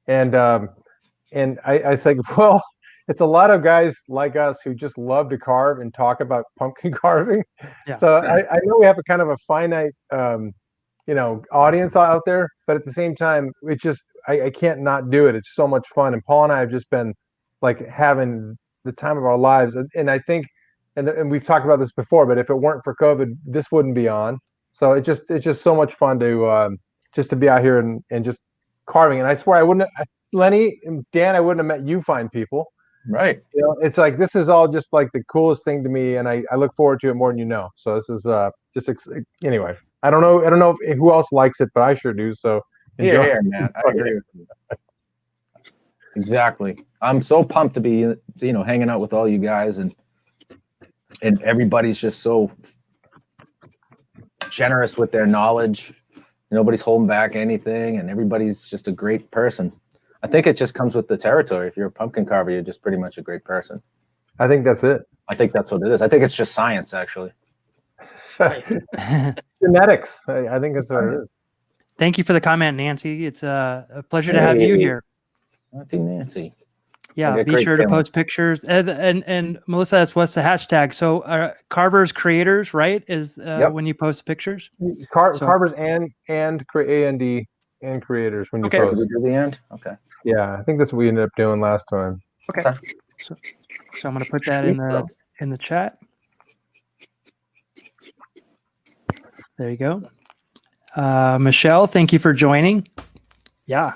and I said, well, it's a lot of guys like us who just love to carve and talk about pumpkin carving. Yeah. So I know we have a kind of a finite, audience out there, but at the same time, it just I can't not do it. It's so much fun, and Paul and I have just been like having the time of our lives, and I think. And we've talked about this before, but if it weren't for COVID, this wouldn't be on. So it's just so much fun to just to be out here and just carving. And I swear Lenny and Dan, I wouldn't have met you fine people. Right. It's like this is all just like the coolest thing to me, and I look forward to it more than you know. So this is anyway. I don't know if, who else likes it, but I sure do. So enjoy. Here, Matt. I agree with you. Exactly. I'm so pumped to be hanging out with all you guys and everybody's just so generous with their knowledge. Nobody's holding back anything, and everybody's just a great person. I think it just comes with the territory. If you're a pumpkin carver, you're just pretty much a great person. I think that's it. I think that's what it is. I think it's just science, actually. Genetics. I think that's what it is. Thank you for the comment, Nancy. It's a pleasure to have you here. Auntie Nancy. Yeah, be sure to post pictures. And Melissa asks, what's the hashtag? So Carvers Creators, right? Is when you post pictures? Carvers and A&D and creators when you post. Did we do the end? Okay. Yeah, I think that's what we ended up doing last time. Okay. So I'm going to put that in the chat. There you go. Michelle, thank you for joining. Yeah.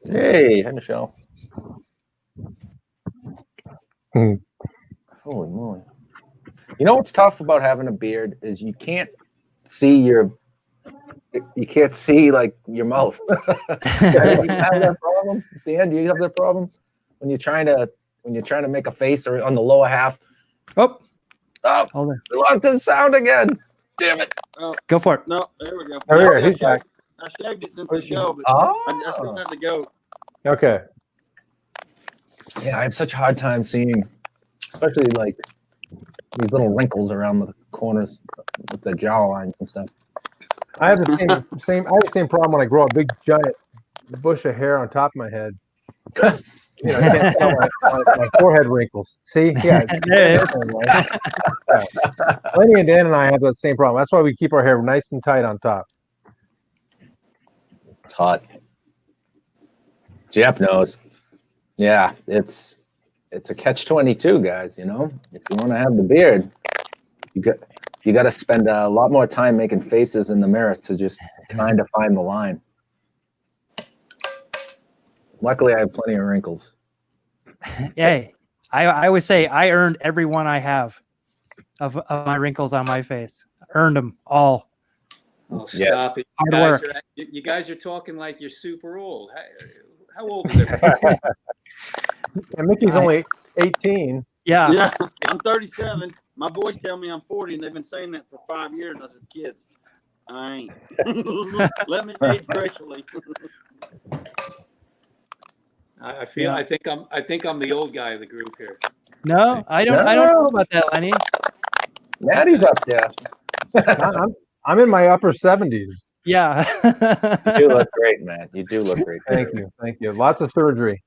Hey, hi, Michelle. Holy moly. You know what's tough about having a beard is you can't see like your mouth. Do you have that problem? Dan, do you have that problem? When you're trying to make a face or on the lower half? Oh, hold on. We lost the sound again. Damn it. Go for it. No, there we go. He's back. I shaved it since the show, but I still have to go. Okay. Yeah, I have such a hard time seeing, especially like these little wrinkles around the corners with the jaw lines and stuff. I have the same problem when I grow a big giant bush of hair on top of my head. You know, I can't tell my forehead wrinkles. See? Yeah. Lenny and Dan and I have that same problem. That's why we keep our hair nice and tight on top. It's hot. Jeff knows. Yeah, it's a catch-22, guys. You know, if you want to have the beard, you got to spend a lot more time making faces in the mirror to just trying to find the line. Luckily, I have plenty of wrinkles. Hey, I always say I earned every one I have of my wrinkles on my face. Earned them all. Oh, stop it. Hard work. You guys are talking like you're super old. How old is everybody? And Mickey's only 18. Yeah. I'm 37. My boys tell me I'm 40, and they've been saying that for 5 years as kids. I ain't. Let me age gracefully. I think I'm the old guy of the group here. No, I don't know about that, Lenny. Maddie's up there. I'm in my upper 70s. Yeah. You do look great, man. You do look great. Thank you. Lots of surgery.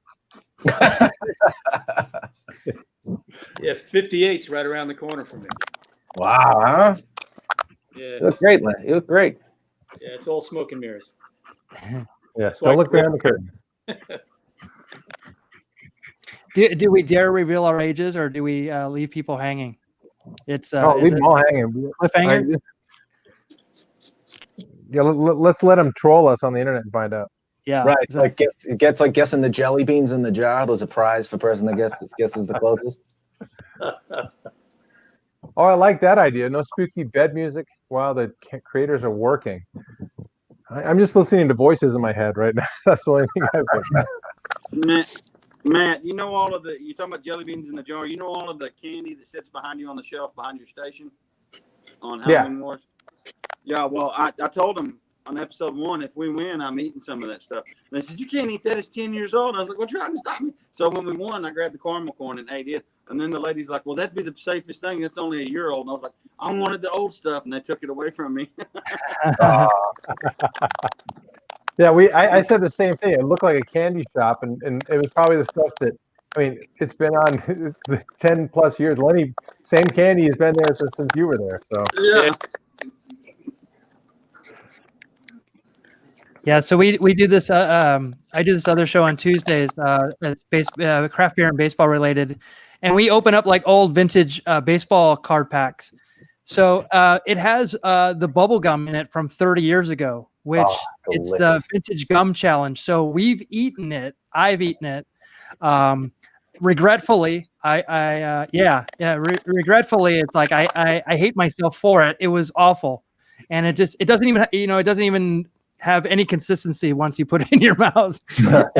Yeah, 58's right around the corner from me. Wow, huh? Yeah. You look great, Len. You look great. Yeah, it's all smoke and mirrors. Yeah, don't look behind the curtain. Do we dare reveal our ages, or do we leave people hanging? It's leave them all hanging. Cliffhanger. Yeah, let's let them troll us on the internet and find out. Yeah, right. It's like like guessing the jelly beans in the jar. There's a prize for person that guesses the closest. Oh, I like that idea. No spooky bed music while the creators are working. I'm just listening to voices in my head right now. That's the only thing I've got. Matt, you know you're talking about jelly beans in the jar. You know all of the candy that sits behind you on the shelf behind your station on Halloween Wars? Yeah, well, I told them on episode 1, if we win, I'm eating some of that stuff. And they said, you can't eat that. It's 10 years old. And I was like, well, trying to stop me. So when we won, I grabbed the caramel corn and ate it. And then the lady's like, well, that'd be the safest thing. That's only a year old. And I was like, I wanted the old stuff. And they took it away from me. Yeah, I said the same thing. It looked like a candy shop, and it was probably the stuff that, I mean, it's been on 10 plus years. Lenny, same candy has been there since you were there. So yeah. Yeah, so we do this. I do this other show on Tuesdays. It's craft beer and baseball related, and we open up like old vintage baseball card packs. So it has the bubble gum in it from 30 years ago, which it's the vintage gum challenge. So we've eaten it. I've eaten it. Regretfully, regretfully, it's like I hate myself for it. It was awful, and it doesn't even have any consistency once you put it in your mouth. But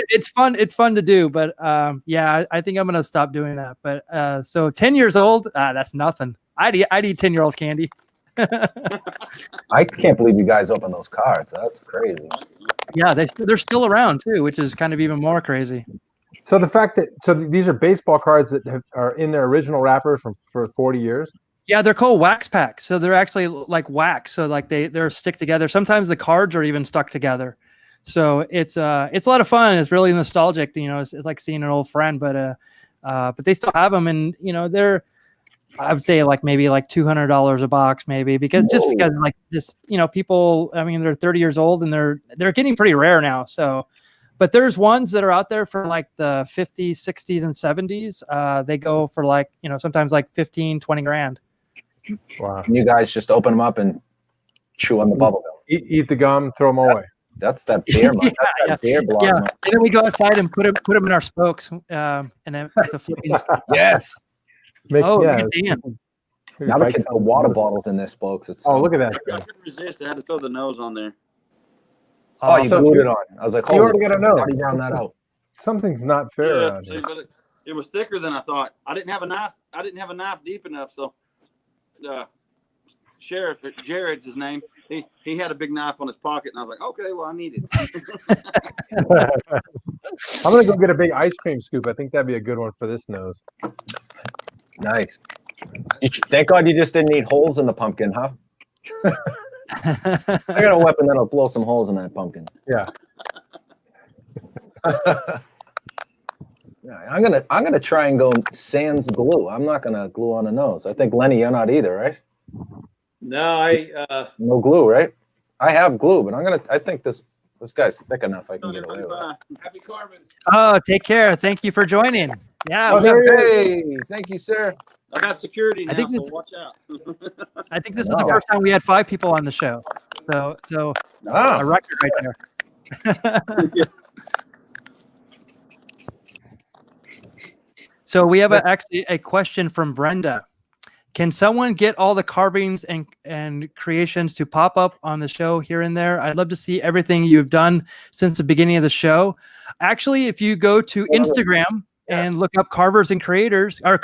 it's fun. It's fun to do. But I think I'm gonna stop doing that. But so 10 years old, that's nothing. I'd eat 10-year-old candy. I can't believe you guys open those cards. That's crazy. Yeah, they're still around too, which is kind of even more crazy. So the fact that these are baseball cards that are in their original wrapper for 40 years. Yeah, they're called wax packs. So they're actually like wax. So like they're stick together. Sometimes the cards are even stuck together. So it's a lot of fun. It's really nostalgic. You know, it's like seeing an old friend. But they still have them, and you know I would say like maybe like $200 a box, maybe because like this, you know, people. I mean, they're 30 years old and they're getting pretty rare now. So, but there's ones that are out there for like the 50s, 60s, and 70s. They go for like, you know, sometimes like 15, 20 grand. Wow! And you guys just open them up and chew on the bubble gum. Eat the gum, throw them away. That's that beer. Beer blog. Yeah, and then we go outside and put them in our spokes, and then it's a flipping. Yes. Dan. Now we can put water bottles in their spokes. Look at that. I couldn't resist. I had to throw the nose on there. Oh, you glued it on. I was like, You already got to know. How do you round that out? Something's not fair. Yeah, around see, here. but it was thicker than I thought. I didn't have a knife. I didn't have a knife deep enough. So, Sheriff Jared's his name. He had a big knife on his pocket, and I was like, okay, well, I need it. I'm gonna go get a big ice cream scoop. I think that'd be a good one for this nose. Nice. Thank God you just didn't eat holes in the pumpkin, huh? I got a weapon that'll blow some holes in that pumpkin. Yeah. Yeah, I'm gonna try and go sans glue. I'm not gonna glue on a nose. I think Lenny, you're not either, right? No, No glue, right? I have glue, but I think this guy's thick enough. I can get away with it. Happy carving. Oh, take care. Thank you for joining. Yeah. Hey, thank you, sir. I got security now, I think so this- watch out. I think this is the first time we had 5 people on the show. So a record right there. So we have actually a question from Brenda. Can someone get all the carvings and creations to pop up on the show here and there? I'd love to see everything you've done since the beginning of the show. Actually, if you go to Instagram and look up Carvers Creators on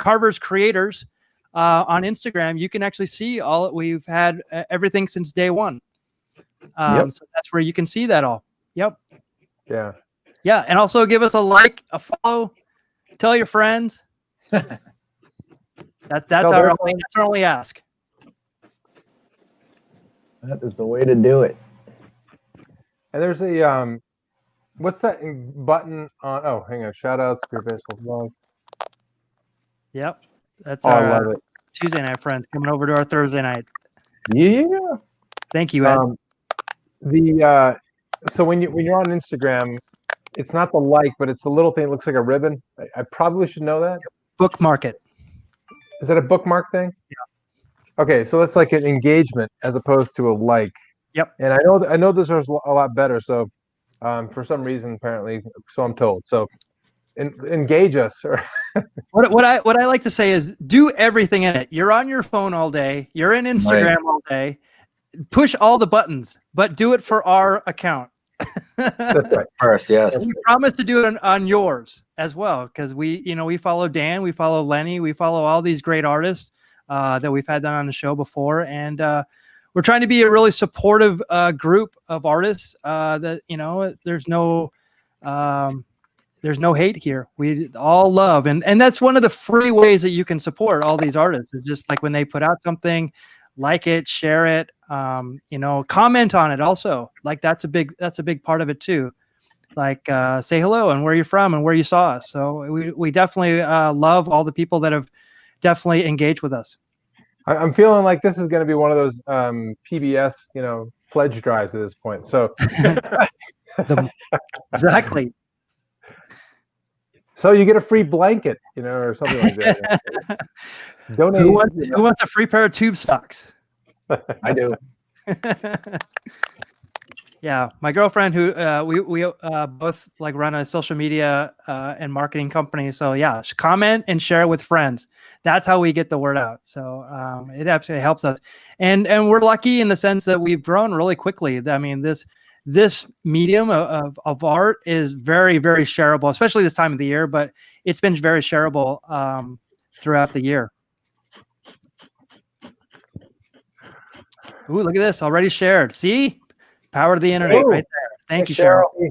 Instagram, you can actually see all we've had, everything since day one. So that's where you can see that all. Yep. Yeah. Yeah. And also give us a like, a follow, tell your friends. That's our only ask. That is the way to do it. And there's a what's that button on? Oh, hang on. Shout outs, Group Baseball Blog. Yep. That's I our love it. Tuesday night friends coming over to our Thursday night. Yeah. Thank you, Ed. So when you're on Instagram, it's not the like, but it's the little thing that looks like a ribbon. I probably should know that. Bookmark it. Is that a bookmark thing? Yeah. Okay, so that's like an engagement as opposed to a like. Yep. And I know this is a lot better. So for some reason, apparently, so I'm told. So engage us. What I like to say is do everything in it. You're on your phone all day. You're in Instagram all day. Push all the buttons, but do it for our account. That's right. First, yes. We promise to do it on yours as well, because we follow Dan, we follow Lenny, we follow all these great artists that we've had on the show before, and we're trying to be a really supportive group of artists. That there's no hate here. We all love, and that's one of the free ways that you can support all these artists. It's just like when they put out something, like it, share it, comment on it also. Like that's a big part of it too. Like say hello and where you're from and where you saw us. So we definitely love all the people that have definitely engaged with us. I'm feeling like this is going to be one of those PBS, pledge drives at this point. So Exactly. So you get a free blanket, or something like that. Donate. Who wants a free pair of tube socks? I do. Yeah, my girlfriend, who we both like run a social media and marketing company. So yeah, comment and share with friends. That's how we get the word out. So it absolutely helps us, and we're lucky in the sense that we've grown really quickly. I mean, this medium of art is very, very shareable, especially this time of the year. But it's been very shareable throughout the year. Ooh, look at this. Already shared. See? Power of the internet Ooh. right there. Thank you, Cheryl.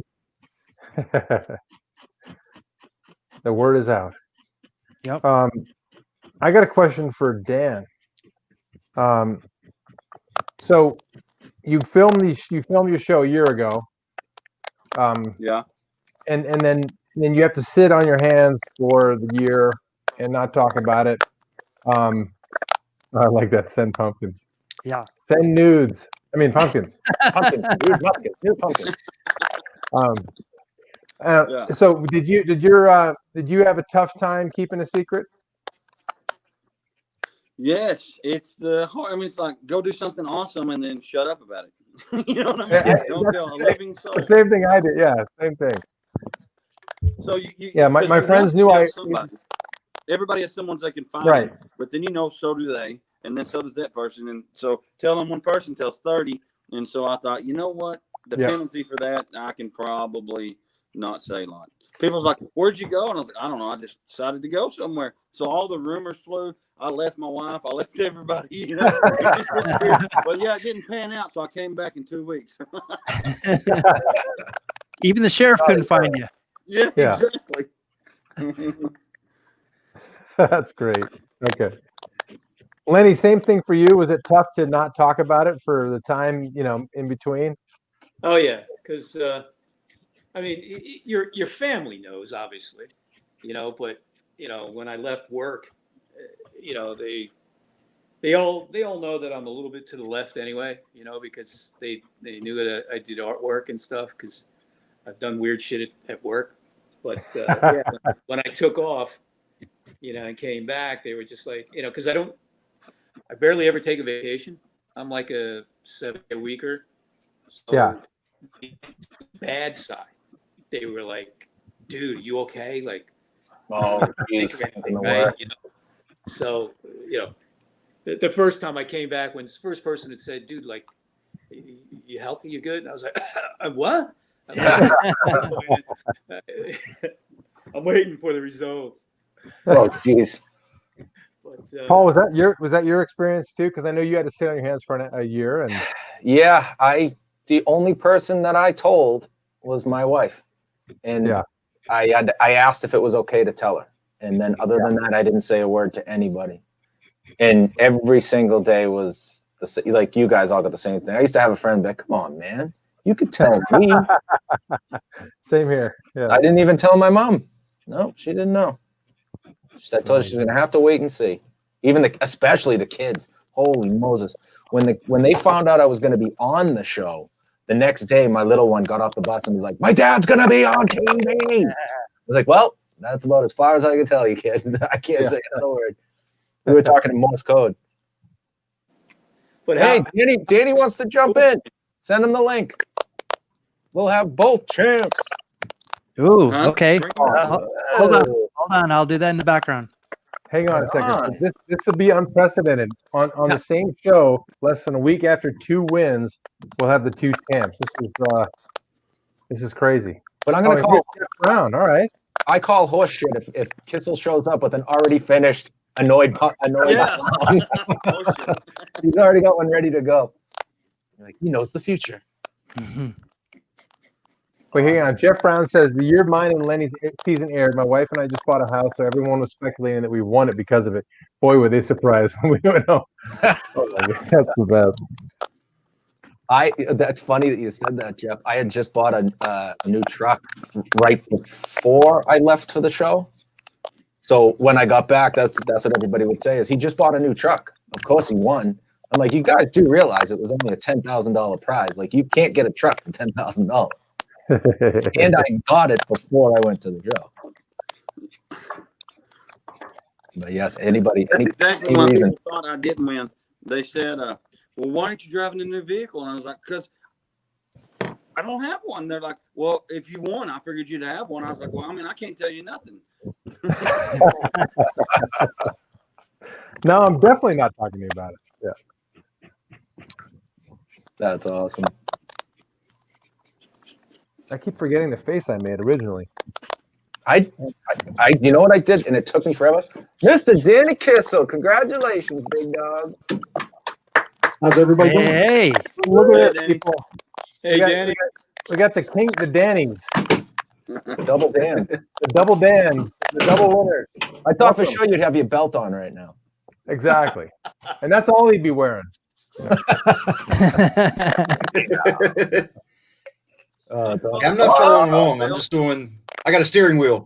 The word is out. Yep. I got a question for Dan. So you filmed your show a year ago. Yeah. And then you have to sit on your hands for the year and not talk about it. I like that. Send pumpkins. Yeah. Send nudes. I mean pumpkins. Pumpkins, new pumpkins. Yeah. So did you have a tough time keeping a secret? Yes, it's the hard. I mean, it's like go do something awesome and then shut up about it. You know what I mean? Don't tell a living soul. The same thing I did. Yeah, same thing. So you Yeah, my 'cause you friends want to knew tell I. somebody. Everybody has someone they can find, Right. but then so do they, and then so does that person, and so telling one person tells 30, and so I thought, you know what, the Yeah. penalty for that I can probably not say a lot. People's like, where'd you go? And I was like, I don't know, I just decided to go somewhere. So all the rumors flew. I left my wife. I left everybody. You know, it just disappeared. Well, yeah, it didn't pan out, so I came back in 2 weeks. Even the sheriff couldn't find you. Yeah, Yeah. exactly. That's great. Okay. Lenny, same thing for you. Was it tough to not talk about it for the time, in between? Oh yeah, because I mean, your family knows, obviously, but when I left work, they all know that I'm a little bit to the left anyway, because they knew that I did artwork and stuff because I've done weird shit at work. But yeah, when I took off, and came back, they were just like, because I barely ever take a vacation. I'm like a 7-weeker. So Yeah. the bad side, they were like, dude, you okay? Like, Oh, think of anything, right? So, the first time I came back, when this first person had said, dude, like, you healthy? You good? And I was like, what? I'm waiting for the results. Oh, jeez. But, Paul, was that your experience too? Because I know you had to sit on your hands for a year. And Yeah, the only person that I told was my wife, and Yeah. I asked if it was okay to tell her, and then other than that, I didn't say a word to anybody. And every single day was like you guys all got the same thing. I used to have a friend that, come on, man, you could tell me. same here. Yeah. I didn't even tell my mom. No, she didn't know. I told her she's gonna have to wait and see. Especially the kids. Holy Moses! When they found out I was gonna be on the show, the next day my little one got off the bus and was like, "My dad's gonna be on TV." I was like, "Well, that's about as far as I can tell you, kid. I can't say another word." We were talking in Morse code. but Hey, Danny wants to jump in. Send him the link. We'll have both champs. Ooh, Huh? okay. Oh, Hold on. I'll do that in the background. Hang on a second. on. This will be unprecedented. On the same show, less than a week after 2 wins, we'll have the 2 champs. This is crazy. But I'm gonna Oh, call. here's Jeff Brown. All right. I call horse shit if Kissel shows up with an already finished annoyed Yeah. clown. Oh, shit. He's already got one ready to go. Like, he knows the future. Mhm. Wait, hang on. Jeff Brown says the year mine and Lenny's season aired, my wife and I just bought a house, so everyone was speculating that we won it because of it. Boy, were they surprised when we went home. Oh my God, that's the best. That's funny that you said that, Jeff. I had just bought a new truck right before I left for the show. So when I got back, that's what everybody would say is he just bought a new truck. Of course he won. I'm like, you guys do realize it was only a $10,000 prize. Like, you can't get a truck for $10,000. And I got it before I went to the show. But yes, anybody, That's any exactly why reason. people thought I didn't win. They said, well, why aren't you driving a new vehicle? And I was like, because I don't have one. They're like, well, if you won, I figured you'd have one. I was like, well, I mean, I can't tell you nothing. No, I'm definitely not talking to you about it. Yeah. That's awesome. I keep forgetting the face I made originally. I you know what I did, and it took me forever. Mr. Danny Kissel, congratulations, big dog. How's everybody doing? Hey, Look Hey, at this, Danny. people. Hey, We got- Danny. We got the Dannies, Double Dan. the double Dans, the double winners. I thought for Welcome. sure you'd have your belt on right now. Exactly. And that's all he'd be wearing. I'm not following along. I'm just doing. I got a steering wheel.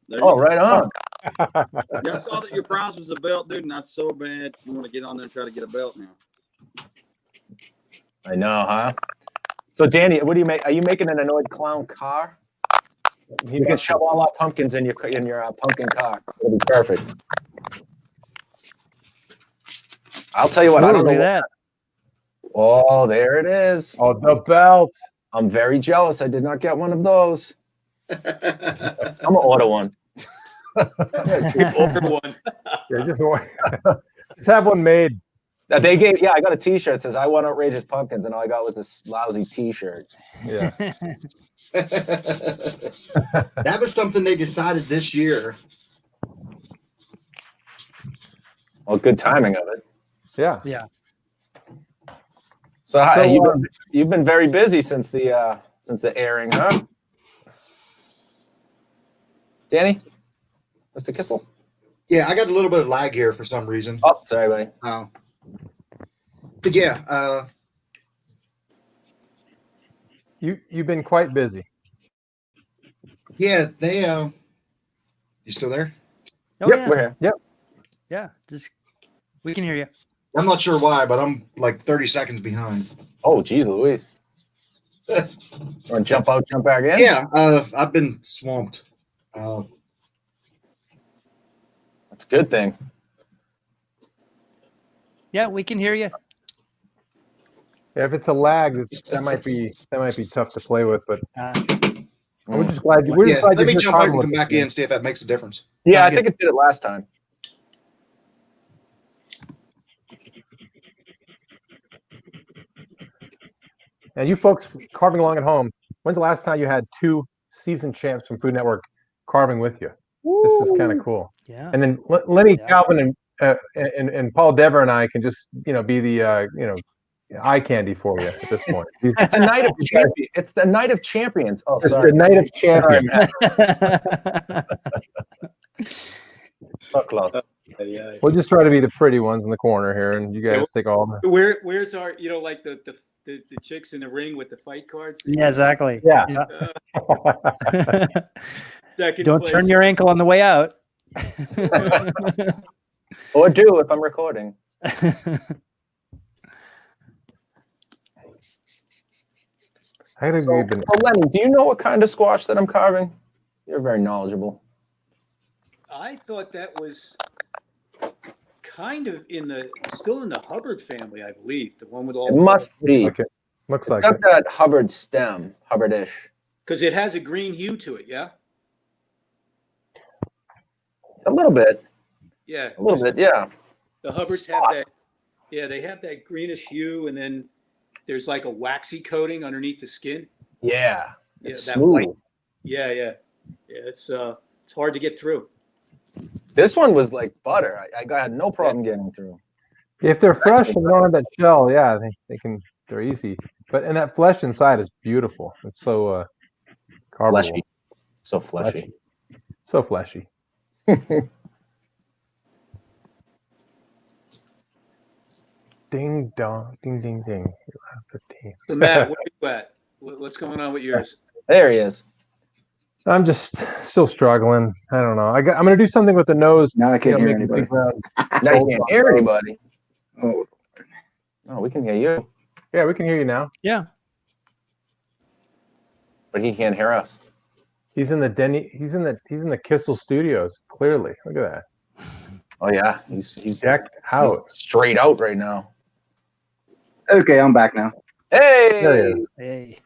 There you Oh, go. right on. Yeah, I saw that your prize was a belt, dude, and that's so bad. You want to get on there and try to get a belt now. I know, huh? So, Danny, what do you make? Are you making an annoyed clown car? You can shove all our pumpkins in your pumpkin car. It'll be perfect. I'll tell you what. I don't know. look at Oh, there it is. Oh, the belt. I'm very jealous. I did not get one of those. I'm gonna order one. Over one. Yeah, just have one made. They gave. Yeah, I got a T-shirt that says "I want outrageous pumpkins," and all I got was this lousy T-shirt. Yeah. That was something they decided this year. Well, good timing of it. Yeah. So, hi, So, you've been very busy since the airing, huh? Danny, Mr. Kissel. Yeah, I got a little bit of lag here for some reason. Oh, sorry, buddy. But yeah, You've been quite busy. yeah, they. You still there? Oh, Yep, yeah. we're here. Yep. Yeah, just we can hear you. I'm not sure why, but I'm like 30 seconds behind. Oh, geez, Louise. Want to jump out, jump back in? Yeah, I've been swamped. That's a good thing. Yeah, we can hear you. Yeah, if it's a lag, that might be tough to play with. But we're Mm. just glad you. Yeah, let me jump out and come back in, see if that makes a difference. Yeah, I Sounds think it did it last time. And you folks carving along at home, when's the last time you had two seasoned champs from Food Network carving with you? This is kind of cool. Yeah. And then Lenny Yeah. Calvin and Paul Dever and I can just be the eye candy for you at this point. It's a night of champions. It's the night of champions. Oh, It's sorry. the night of champions. So close. Yeah. We'll just try to be the pretty ones in the corner here, and you guys take all the. Where's our, like the chicks in the ring with the fight cards? Yeah, exactly. Yeah. Second Don't place. turn your ankle on the way out. Or do if I'm recording. I gotta So, Lenny, do you know what kind of squash that I'm carving? You're very knowledgeable. I thought that was kind of still in the Hubbard family, I believe. The one with all It must be. Okay. Looks It's like got it. that Hubbard stem, Hubbard-ish. because it has a green hue to it. Yeah. A little bit. Yeah. A little bit, yeah. The Hubbards have Spot. that. Yeah, they have that greenish hue, and then there's like a waxy coating underneath the skin. Yeah. Yeah, It's that smooth. white. Yeah. It's hard to get through. This one was like butter. I had no problem getting through. If they're fresh and they don't have that shell, yeah, they're easy. But and that flesh inside is beautiful. It's so carvable. Fleshy. So fleshy. So fleshy. Ding dong, ding ding ding. 15. So Matt, where are you at? What's going on with yours? There he is. I'm just still struggling. I don't know. I'm gonna do something with the nose. Now I can't hear make a anybody. big round. Now you can't hear anybody. Oh, Oh, we can hear you, Yeah, we can hear you now. Yeah. but he can't hear us. He's in the Kissel Studios. Clearly, look at that. Oh yeah, he's Decked out. straight out right now. okay, I'm back now. Hey, There he is. Hey.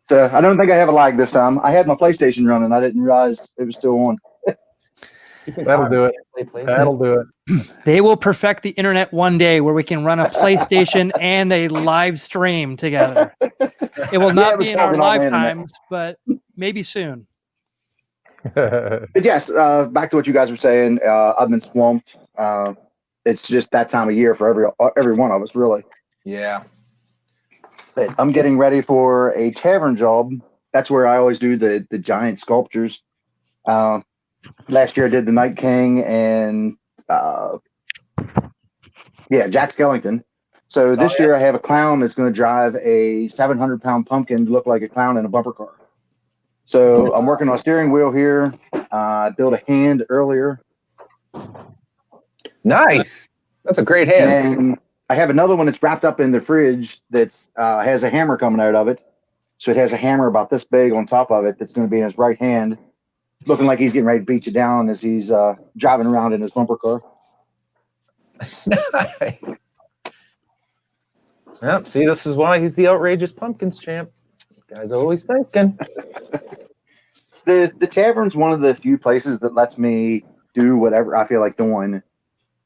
So I don't think I have a lag this time. I had my PlayStation running. I didn't realize it was still on. That'll do it. Play That'll do it. They will perfect the internet one day where we can run a PlayStation and a live stream together. It will Yeah, not it was be in our probably not on the internet. lifetimes, but maybe soon. But yes, back to what you guys were saying. I've been swamped. it's just that time of year for every one of us, really. Yeah. But I'm getting ready for a tavern job. That's where I always do the giant sculptures. Last year I did the Night King and Jack Skellington. So this year I have a clown that's going to drive a 700-pound pumpkin to look like a clown in a bumper car. So I'm working on a steering wheel here. I built a hand earlier. Nice. That's a great hand. And I have another one that's wrapped up in the fridge that's has a hammer coming out of it. So it has a hammer about this big on top of it that's going to be in his right hand, looking like he's getting ready to beat you down as he's driving around in his bumper car. Yep. See, this is why he's the outrageous pumpkins champ. Guy's always thinking. The tavern's one of the few places that lets me do whatever I feel like doing,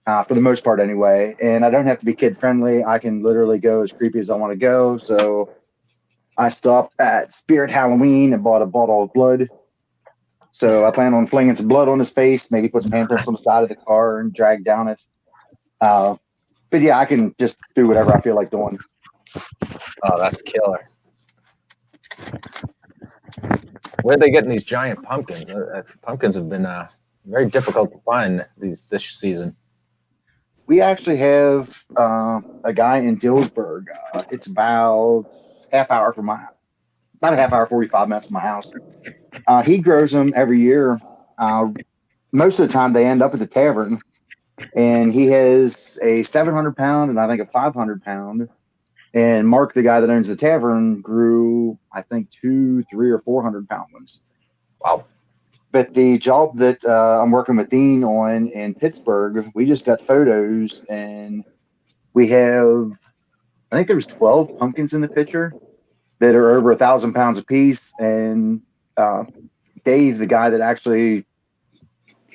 for the most part anyway. And I don't have to be kid friendly. I can literally go as creepy as I want to go. So I stopped at Spirit Halloween and bought a bottle of blood. So I plan on flinging some blood on his face, maybe put some handprints on the side of the car and drag down it. But yeah, I can just do whatever I feel like doing. Oh, that's killer. Where are they getting these giant pumpkins? Pumpkins have been very difficult to find this season. We actually have a guy in Dillsburg. It's about half hour from my house. About a half hour, 45 minutes from my house. He grows them every year. Most of the time they end up at the tavern. And he has a 700-pound and I think a 500-pound. And Mark, the guy that owns the tavern, grew, I think, 200, 300, or 400-pound ones. Wow. But the job that I'm working with Dean on in Pittsburgh, we just got photos, and we have, I think there was 12 pumpkins in the picture that are over 1,000 pounds a piece. And Dave, the guy that actually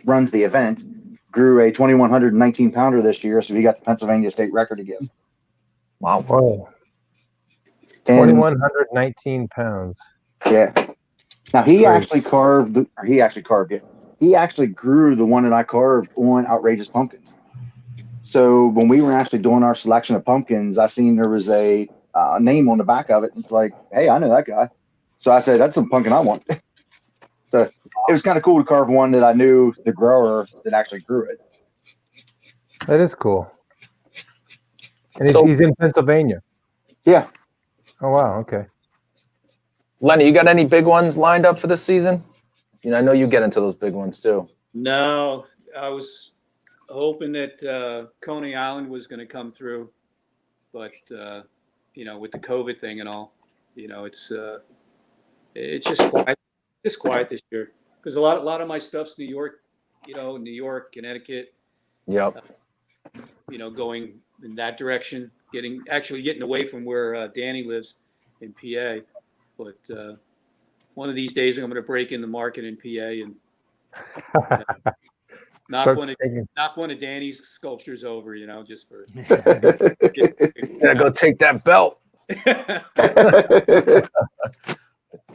runs the event, grew a 2,119 pounder this year, so he got the Pennsylvania state record again. Wow. Whoa. 2,119 pounds. Yeah. Now he actually carved it. He actually grew the one that I carved on Outrageous Pumpkins. So when we were actually doing our selection of pumpkins, I seen there was a name on the back of it. It's like, hey, I know that guy. So I said, that's some pumpkin I want. So it was kind of cool to carve one that I knew the grower that actually grew it. That is cool. And So- he's in Pennsylvania. Yeah. Oh, wow. Okay. Lenny, you got any big ones lined up for this season? You know, I know you get into those big ones too. No, I was hoping that Coney Island was going to come through, but you know, with the COVID thing and all, you know, it's just quiet. Just quiet this year because a lot of my stuff's New York, you know, New York, Connecticut. Yep. You know, going in that direction, getting away from where Danny lives in PA. But one of these days, I'm going to break in the market in PA and knock one of Danny's sculptures over. You know, just for Gotta go take that belt.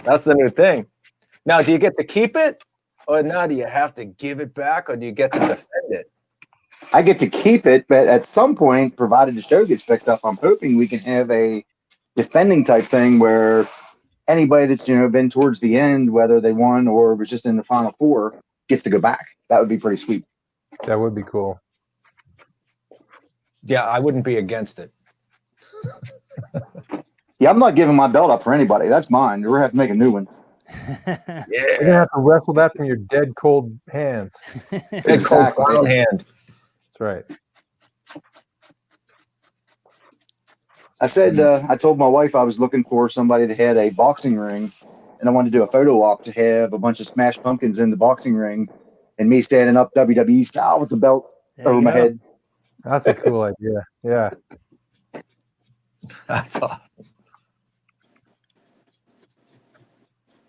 That's the new thing. Now, do you get to keep it, or now do you have to give it back, or do you get to defend it? I get to keep it, but at some point, provided the show gets picked up, I'm hoping we can have a defending type thing where anybody that's, you know, been towards the end, whether they won or was just in the final four, gets to go back. That would be pretty sweet. That would be cool. Yeah, I wouldn't be against it. Yeah, I'm not giving my belt up for anybody. That's mine. We're going to have to make a new one. You're gonna have to wrestle that from your dead cold hands. Big cold clown hand. That's right. I said, I told my wife I was looking for somebody that had a boxing ring, and I wanted to do a photo op to have a bunch of smashed pumpkins in the boxing ring, and me standing up WWE style with the belt over my head. That's a cool idea. Yeah. That's awesome.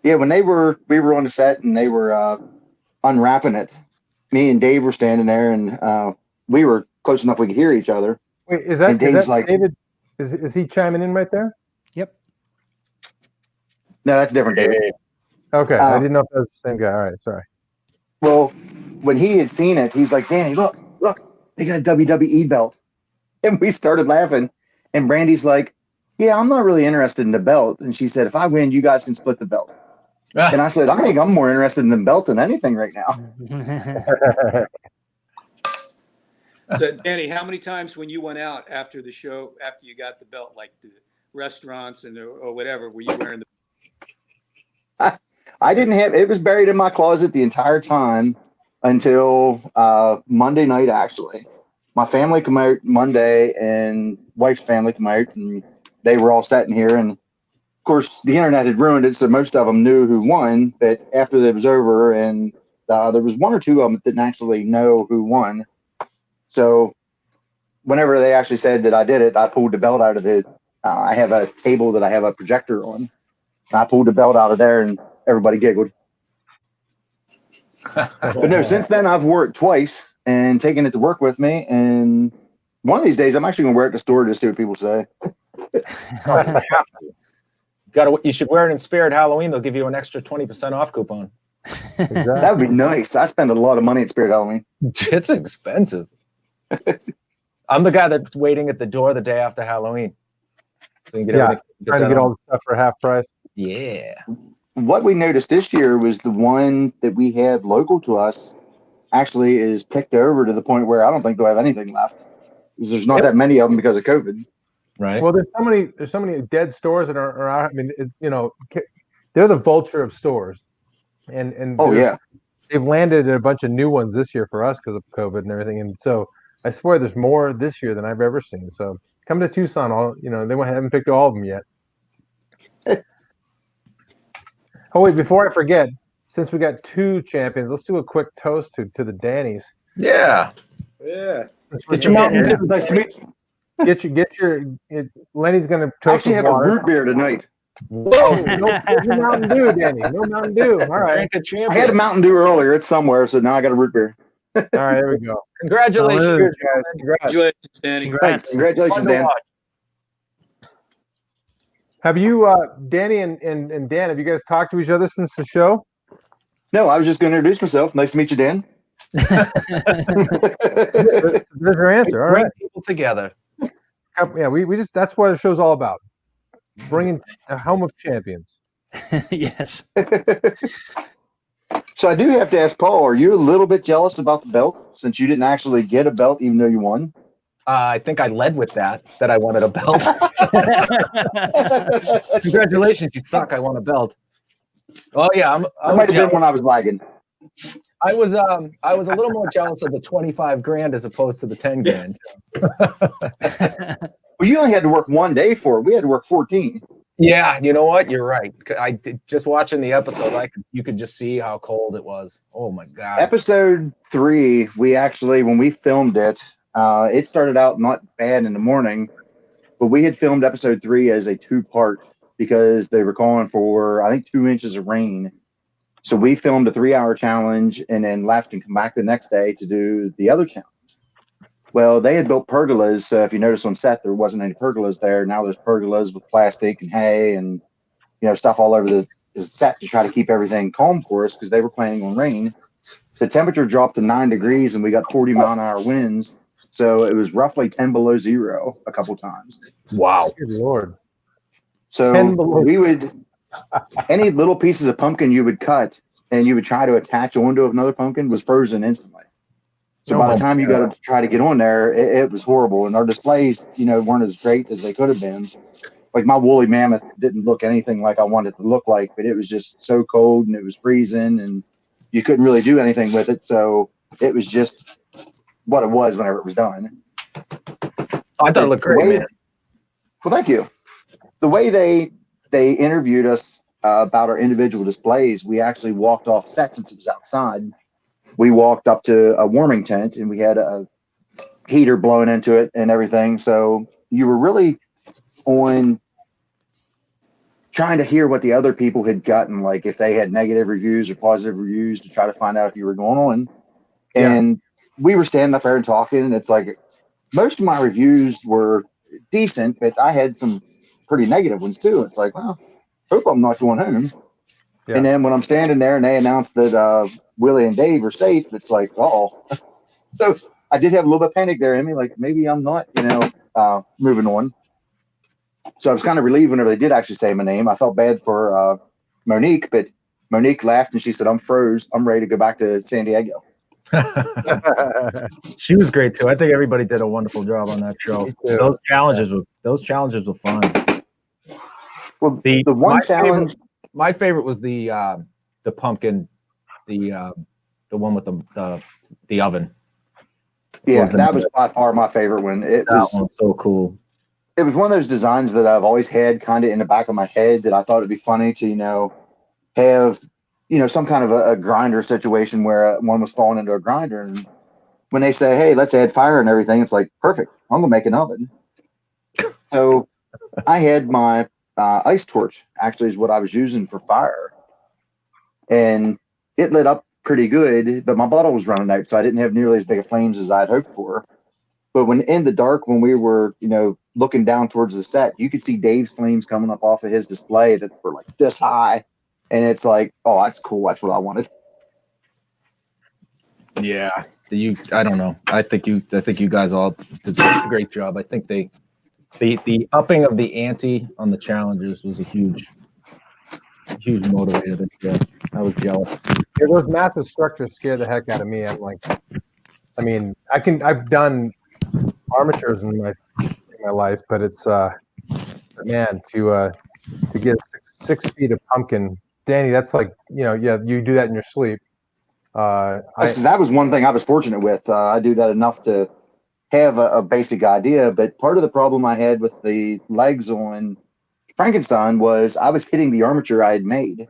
Yeah, when we were on the set and they were unwrapping it, me and Dave were standing there, and we were close enough we could hear each other. Wait, is And that Dave's like- David? Is he chiming in right there? Yep. No, that's different, David. Okay, I didn't know if that was the same guy. All right, sorry. Well, when he had seen it, he's like, Danny, look. they got a WWE belt. And we started laughing. And Brandy's like, yeah, I'm not really interested in the belt. And she said, if I win, you guys can split the belt. And I said, I think I'm more interested in the belt than anything right now. So, Danny, how many times when you went out after the show, after you got the belt, like the restaurants and or whatever, were you wearing the? I didn't have it was buried in my closet the entire time until Monday night. Actually, my family came out Monday, and wife's family came out, and they were all sitting here. And of course, the internet had ruined it, so most of them knew who won. But after it was over, and there was one or two of them that didn't actually know who won. So whenever they actually said that I did it, I pulled the belt out of it. I have a table that I have a projector on. And I pulled the belt out of there, and everybody giggled. But no, since then I've wore it twice and taken it to work with me. And one of these days I'm actually gonna wear it at the store to see what people say. You should wear it in Spirit Halloween. They'll give you an extra 20% off coupon. That would be nice. I spend a lot of money at Spirit Halloween. It's expensive. I'm the guy that's waiting at the door the day after Halloween. So you can get everything. Trying to get all the stuff for half price. Yeah. What we noticed this year was the one that we had local to us actually is picked over to the point where I don't think they'll have anything left. Because there's not that many of them because of COVID. Right. Well, there's so many dead stores that are out. I mean, they're the vulture of stores, and they've landed a bunch of new ones this year for us because of COVID and everything. And so I swear there's more this year than I've ever seen. So come to Tucson. They haven't picked all of them yet. Oh wait, before I forget, since we got two champions, let's do a quick toast to the Dannys. Yeah. Yeah. Get your Mountain Dew. Nice to meet you. Get your Lenny's gonna toast. I actually have water. a root beer tonight. Whoa! No Mountain Dew, Danny. No Mountain Dew. All right. I had a Mountain Dew earlier. It's somewhere, so now I got a root beer. All right, there we go. Congratulations, guys. Congrats. Congratulations, Danny. Thanks. Congratulations, Dan. Have you, Danny and Dan, have you guys talked to each other since the show? No, I was just going to introduce myself. Nice to meet you, Dan. There's your answer. All right. People together. Yeah, we just, that's what the show's all about. Bringing a home of champions. Yes. So I do have to ask Paul, are you a little bit jealous about the belt since you didn't actually get a belt even though you won? I think I led with that I wanted a belt. Congratulations, you suck. I won a belt. Oh yeah, I might have been when I was lagging. I was a little more jealous of the 25 grand as opposed to the 10 grand. Well, you only had to work one day for it. We had to work 14. Yeah, you know what? You're right. I did, just watching the episode, you could just see how cold it was. Oh my god. Episode 3, we actually, when we filmed it, it started out not bad in the morning, but we had filmed episode 3 as a 2-part because they were calling for, I think, 2 inches of rain. So we filmed a 3-hour challenge and then left and come back the next day to do the other challenge. Well, they had built pergolas. So if you notice on set, there wasn't any pergolas there. Now there's pergolas with plastic and hay and, stuff all over the set to try to keep everything calm for us because they were planning on rain. The temperature dropped to 9 degrees and we got 40-mile-an-hour winds. So it was roughly 10 below zero a couple times. Wow. Good Lord. So we would, any little pieces of pumpkin you would cut and you would try to attach onto another pumpkin was frozen instantly. So by the time you got to try to get on there, it was horrible. And our displays, weren't as great as they could have been. Like my woolly mammoth didn't look anything like I wanted it to look like, but it was just so cold and it was freezing and you couldn't really do anything with it. So it was just what it was whenever it was done. I thought it looked great, man. Well, thank you. The way they interviewed us about our individual displays, we actually walked off set since it was outside. We walked up to a warming tent and we had a heater blowing into it and everything. So you were really on trying to hear what the other people had gotten, like if they had negative reviews or positive reviews to try to find out if you were going on. And we were standing up there and talking, and it's like most of my reviews were decent, but I had some pretty negative ones too. It's like, well, hope I'm not going home. Yeah. And then when I'm standing there and they announced that Willie and Dave are safe, it's like, oh. So I did have a little bit of panic there in me, like maybe I'm not, moving on. So I was kind of relieved whenever they did actually say my name. I felt bad for Monique, but Monique laughed and she said, "I'm froze. I'm ready to go back to San Diego." She was great too. I think everybody did a wonderful job on that show. Those challenges were fun. Well, the one challenge, my favorite was the pumpkin, the one with the oven. Yeah, that was by far my favorite one. That was so cool. It was one of those designs that I've always had kind of in the back of my head that I thought it'd be funny to, have, some kind of a grinder situation where one was falling into a grinder. And when they say, "Hey, let's add fire and everything," it's like, perfect. I'm going to make an oven. So I had my ice torch actually is what I was using for fire. And it lit up pretty good, but my bottle was running out, so I didn't have nearly as big of flames as I'd hoped for. But when in the dark, when we were, looking down towards the set, you could see Dave's flames coming up off of his display that were like this high. And it's like, oh, that's cool. That's what I wanted. Yeah. I don't know. I think you guys all did a great job. I think the upping of the ante on the challenges was a huge motivator. I was jealous. Yeah, those massive structures scare the heck out of me. I'm like, I've done armatures in my life, but it's man, to get 6 feet of pumpkin, Danny, that's like, you do that in your sleep. That was one thing I was fortunate with. I do that enough to have a basic idea, but part of the problem I had with the legs on Frankenstein was I was hitting the armature I had made.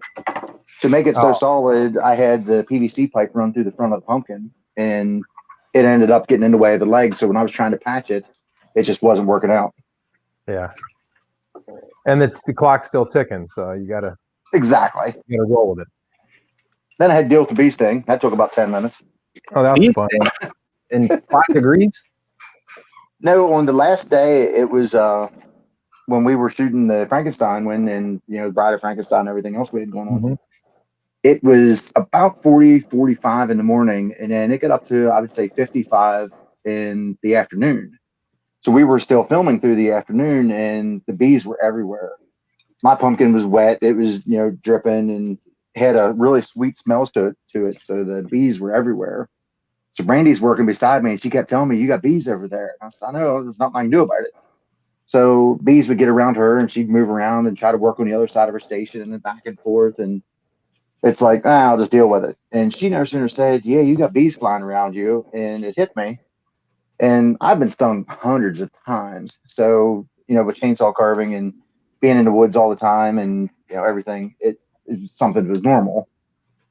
To make it so solid, I had the PVC pipe run through the front of the pumpkin, and it ended up getting in the way of the legs. So when I was trying to patch it, it just wasn't working out. Yeah. And the clock's still ticking, so you gotta roll with it. Then I had to deal with the bee sting. That took about 10 minutes. Oh, that was fun. In 5 degrees? No, on the last day, it was when we were shooting the Frankenstein and Bride of Frankenstein and everything else we had going on. Mm-hmm. It was about 40, 45 in the morning, and then it got up to, I would say, 55 in the afternoon. So we were still filming through the afternoon, and the bees were everywhere. My pumpkin was wet. It was, dripping and had a really sweet smell to it. So the bees were everywhere. So Brandy's working beside me, and she kept telling me, "You got bees over there." And I said, "I know, there's nothing I can do about it." So bees would get around her, and she'd move around and try to work on the other side of her station and then back and forth. And it's like, I'll just deal with it. And she no sooner said, "Yeah, you got bees flying around you." And it hit me. And I've been stung hundreds of times. So, with chainsaw carving and being in the woods all the time and, everything, it was something that was normal.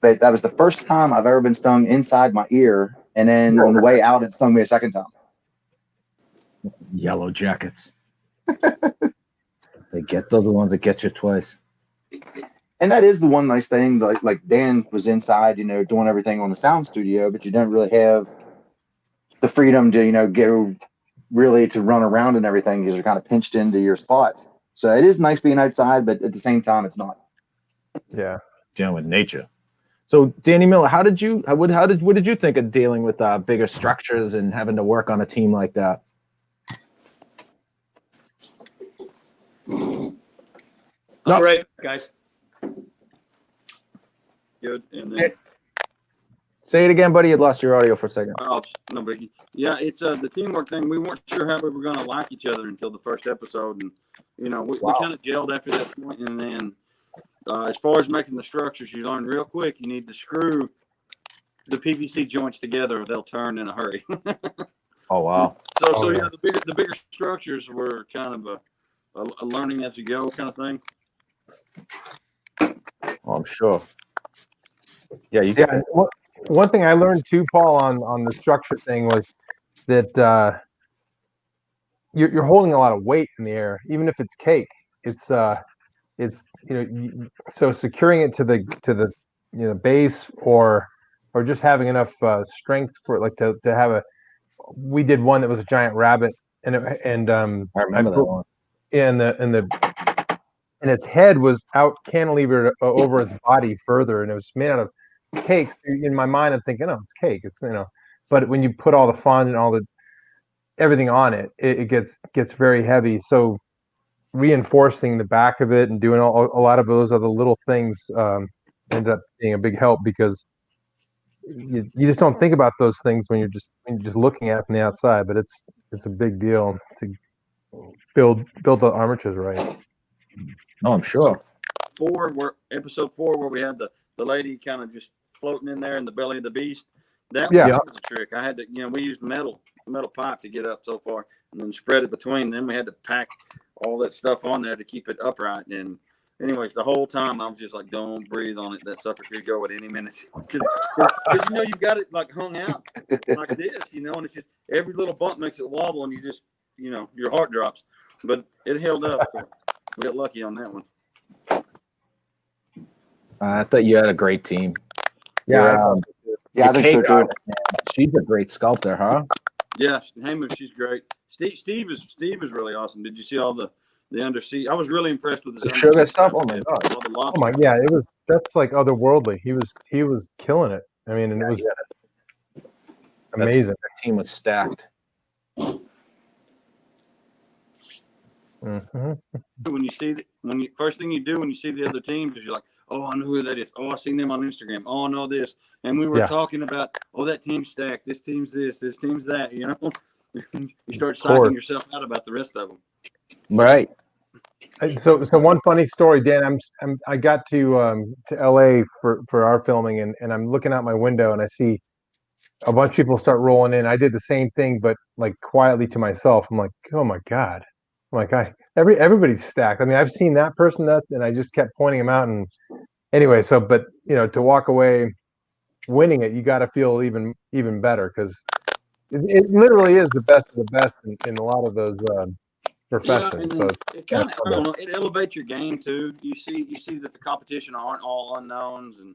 But that was the first time I've ever been stung inside my ear. And then on the way out, it stung me a second time. Yellow jackets. Those are the ones that get you twice. And that is the one nice thing. Like Dan was inside, doing everything on the sound studio, but you don't really have the freedom to, go really to run around and everything because you're kind of pinched into your spot. So it is nice being outside, but at the same time, it's not. Yeah. Dealing with nature. So Danny Miller, what did you think of dealing with bigger structures and having to work on a team like that? All right, guys. Good. And then, say it again, buddy. You lost your audio for a second. oh, no biggie. Yeah, it's the teamwork thing. We weren't sure how we were going to like each other until the first episode, and we kind of gelled after that point. And then, as far as making the structures, you learn real quick. You need to screw the PVC joints together, or they'll turn in a hurry. Oh wow! So yeah, the bigger structures were kind of a learning as you go kind of thing. Oh, I'm sure. Yeah, Yeah. One thing I learned too, Paul, on the structure thing was that you're holding a lot of weight in the air, even if it's cake. It's so securing it to the base or just having enough strength for like to have a. We did one that was a giant rabbit, and I remember that one. And its head was out cantilevered over its body further, and it was made out of cake. In my mind, I'm thinking, oh, it's cake. It's but when you put all the fun and all the everything on it, it gets very heavy. So reinforcing the back of it and doing a lot of those other little things ended up being a big help, because you just don't think about those things when you're just looking at it from the outside. But it's a big deal to build the armatures right. Oh, I'm sure. Episode 4, where we had the lady kind of just floating in there in the belly of the beast. That Yeah. was a trick. I had to, we used metal pipe to get up so far, and then spread it between. Then we had to pack all that stuff on there to keep it upright. And anyways, the whole time I was just like, don't breathe on it. That sucker could go at any minute. Because you've got it like hung out like this, and it's just every little bump makes it wobble, and you just, your heart drops. But it held up. So we got lucky on that one. I thought you had a great team. Yeah. Yeah, I think so too. She's a great sculptor, huh? Yeah, Heyman, she's great. Steve is really awesome. Did you see all the undersea? I was really impressed with The sugar stuff. Oh my god. All the Oh lobster. my, yeah, that's like otherworldly. He was killing it. I mean, and it was amazing. The team was stacked. Mm-hmm. When you first thing you do when you see the other teams is you're like, oh, I know who that is. Oh, I seen them on Instagram. Oh, I know this. And we were talking about, oh, that team's stacked. This team's this team's that. You start psyching yourself out about the rest of them. Right. So one funny story, Dan. I got to LA for our filming, and I'm looking out my window and I see a bunch of people start rolling in. I did the same thing, but like quietly to myself. I'm like, oh my god. I'm like, everybody's stacked. I mean, I've seen that person, and I just kept pointing them out. And anyway, but to walk away winning it, you got to feel even better, because it literally is the best of the best in a lot of those professions. Yeah, so it kind of, I don't know, it elevates your game too. You see that the competition aren't all unknowns, and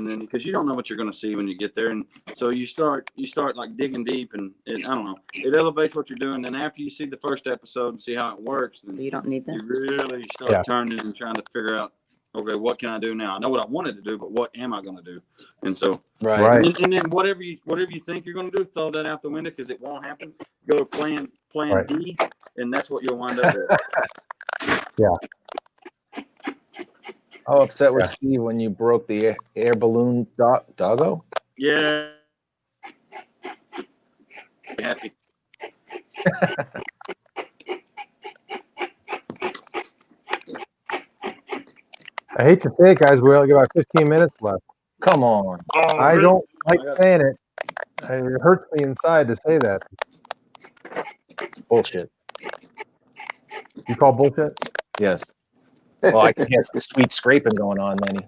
then because you don't know what you're going to see when you get there, and so you start like digging deep, and I don't know, it elevates what you're doing. Then after you see the first episode and see how it works, then You don't need that. you really start turning and trying to figure out, okay, what can I do now? I know what I wanted to do, but what am I going to do? And so, Right. and then whatever you think you're going to do, throw that out the window, because it won't happen. Go to plan Right. B, and that's what you'll wind up with. How upset was Steve when you broke the air balloon doggo? Yeah. Happy. I hate to say it, guys, we only got about 15 minutes left. Come on. I don't like saying it. It hurts me inside to say that. Bullshit. You call bullshit? Yes. Well, I can get some sweet scraping going on, Lenny.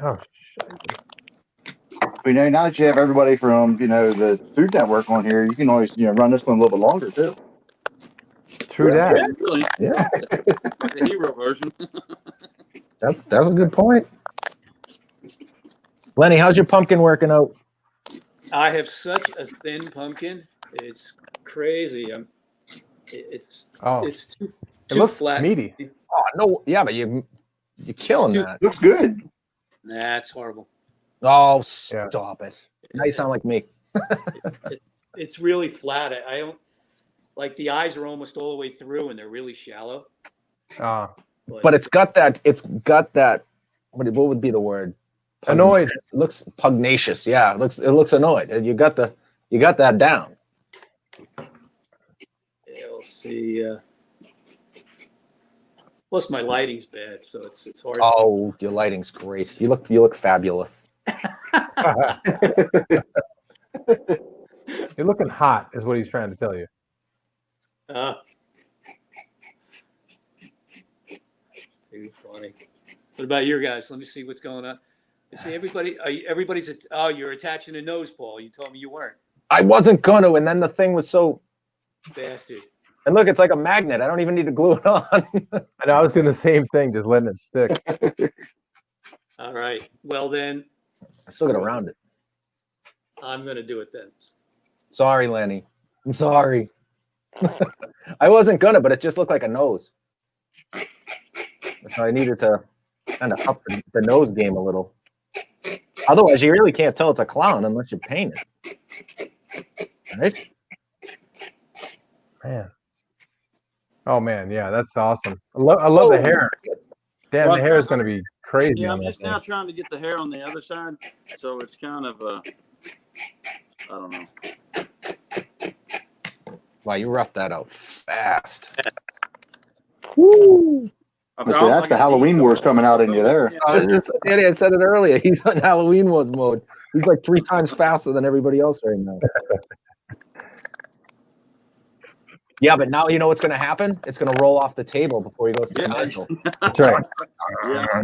Oh, shit. Now that you have everybody from the Food Network on here, you can always run this one a little bit longer too. True that. Yeah, really. Yeah. The hero version. That's a good point. Lenny, how's your pumpkin working out? I have such a thin pumpkin. It's crazy. It's too It looks flat. meaty. Oh no, yeah, but you're killing that. Looks good. That's horrible. Oh, stop it. Now you sound like me. It's really flat. I don't like the eyes are almost all the way through, and they're really shallow. But it's got that. What would be the word? Annoyed. It looks pugnacious. Yeah, it looks annoyed. You got that down. Yeah, we'll see. Plus, my lighting's bad, so it's hard. Oh, your lighting's great. You look fabulous. You're looking hot, is what he's trying to tell you. Too funny. What about your guys? Let me see what's going on. You see, everybody's. You're attaching a nose, Paul. You told me you weren't. I wasn't gonna, and then the thing was so. Bastard. And look, it's like a magnet. I don't even need to glue it on. I know, I was doing the same thing, just letting it stick. All right. Well, then. I still got around it. I'm going to do it then. Sorry, Lenny. I'm sorry. I wasn't gonna, but it just looked like a nose. So I needed to kind of up the nose game a little. Otherwise, you really can't tell it's a clown unless you paint it. Right? Man. Oh man, yeah, that's awesome. I love the hair. Damn, Well, the hair is going to be crazy. Yeah, on I'm that just now thing. trying to get the hair on the other side, so it's kind of I don't know. Wow, you roughed that out fast. Woo! So that's the Halloween wars coming out in you there. Danny, I said it earlier. He's on Halloween Wars mode. He's like 3 times faster than everybody else right now. Yeah, but now you know what's going to happen? It's going to roll off the table before he goes to commercial. That's right. Yeah.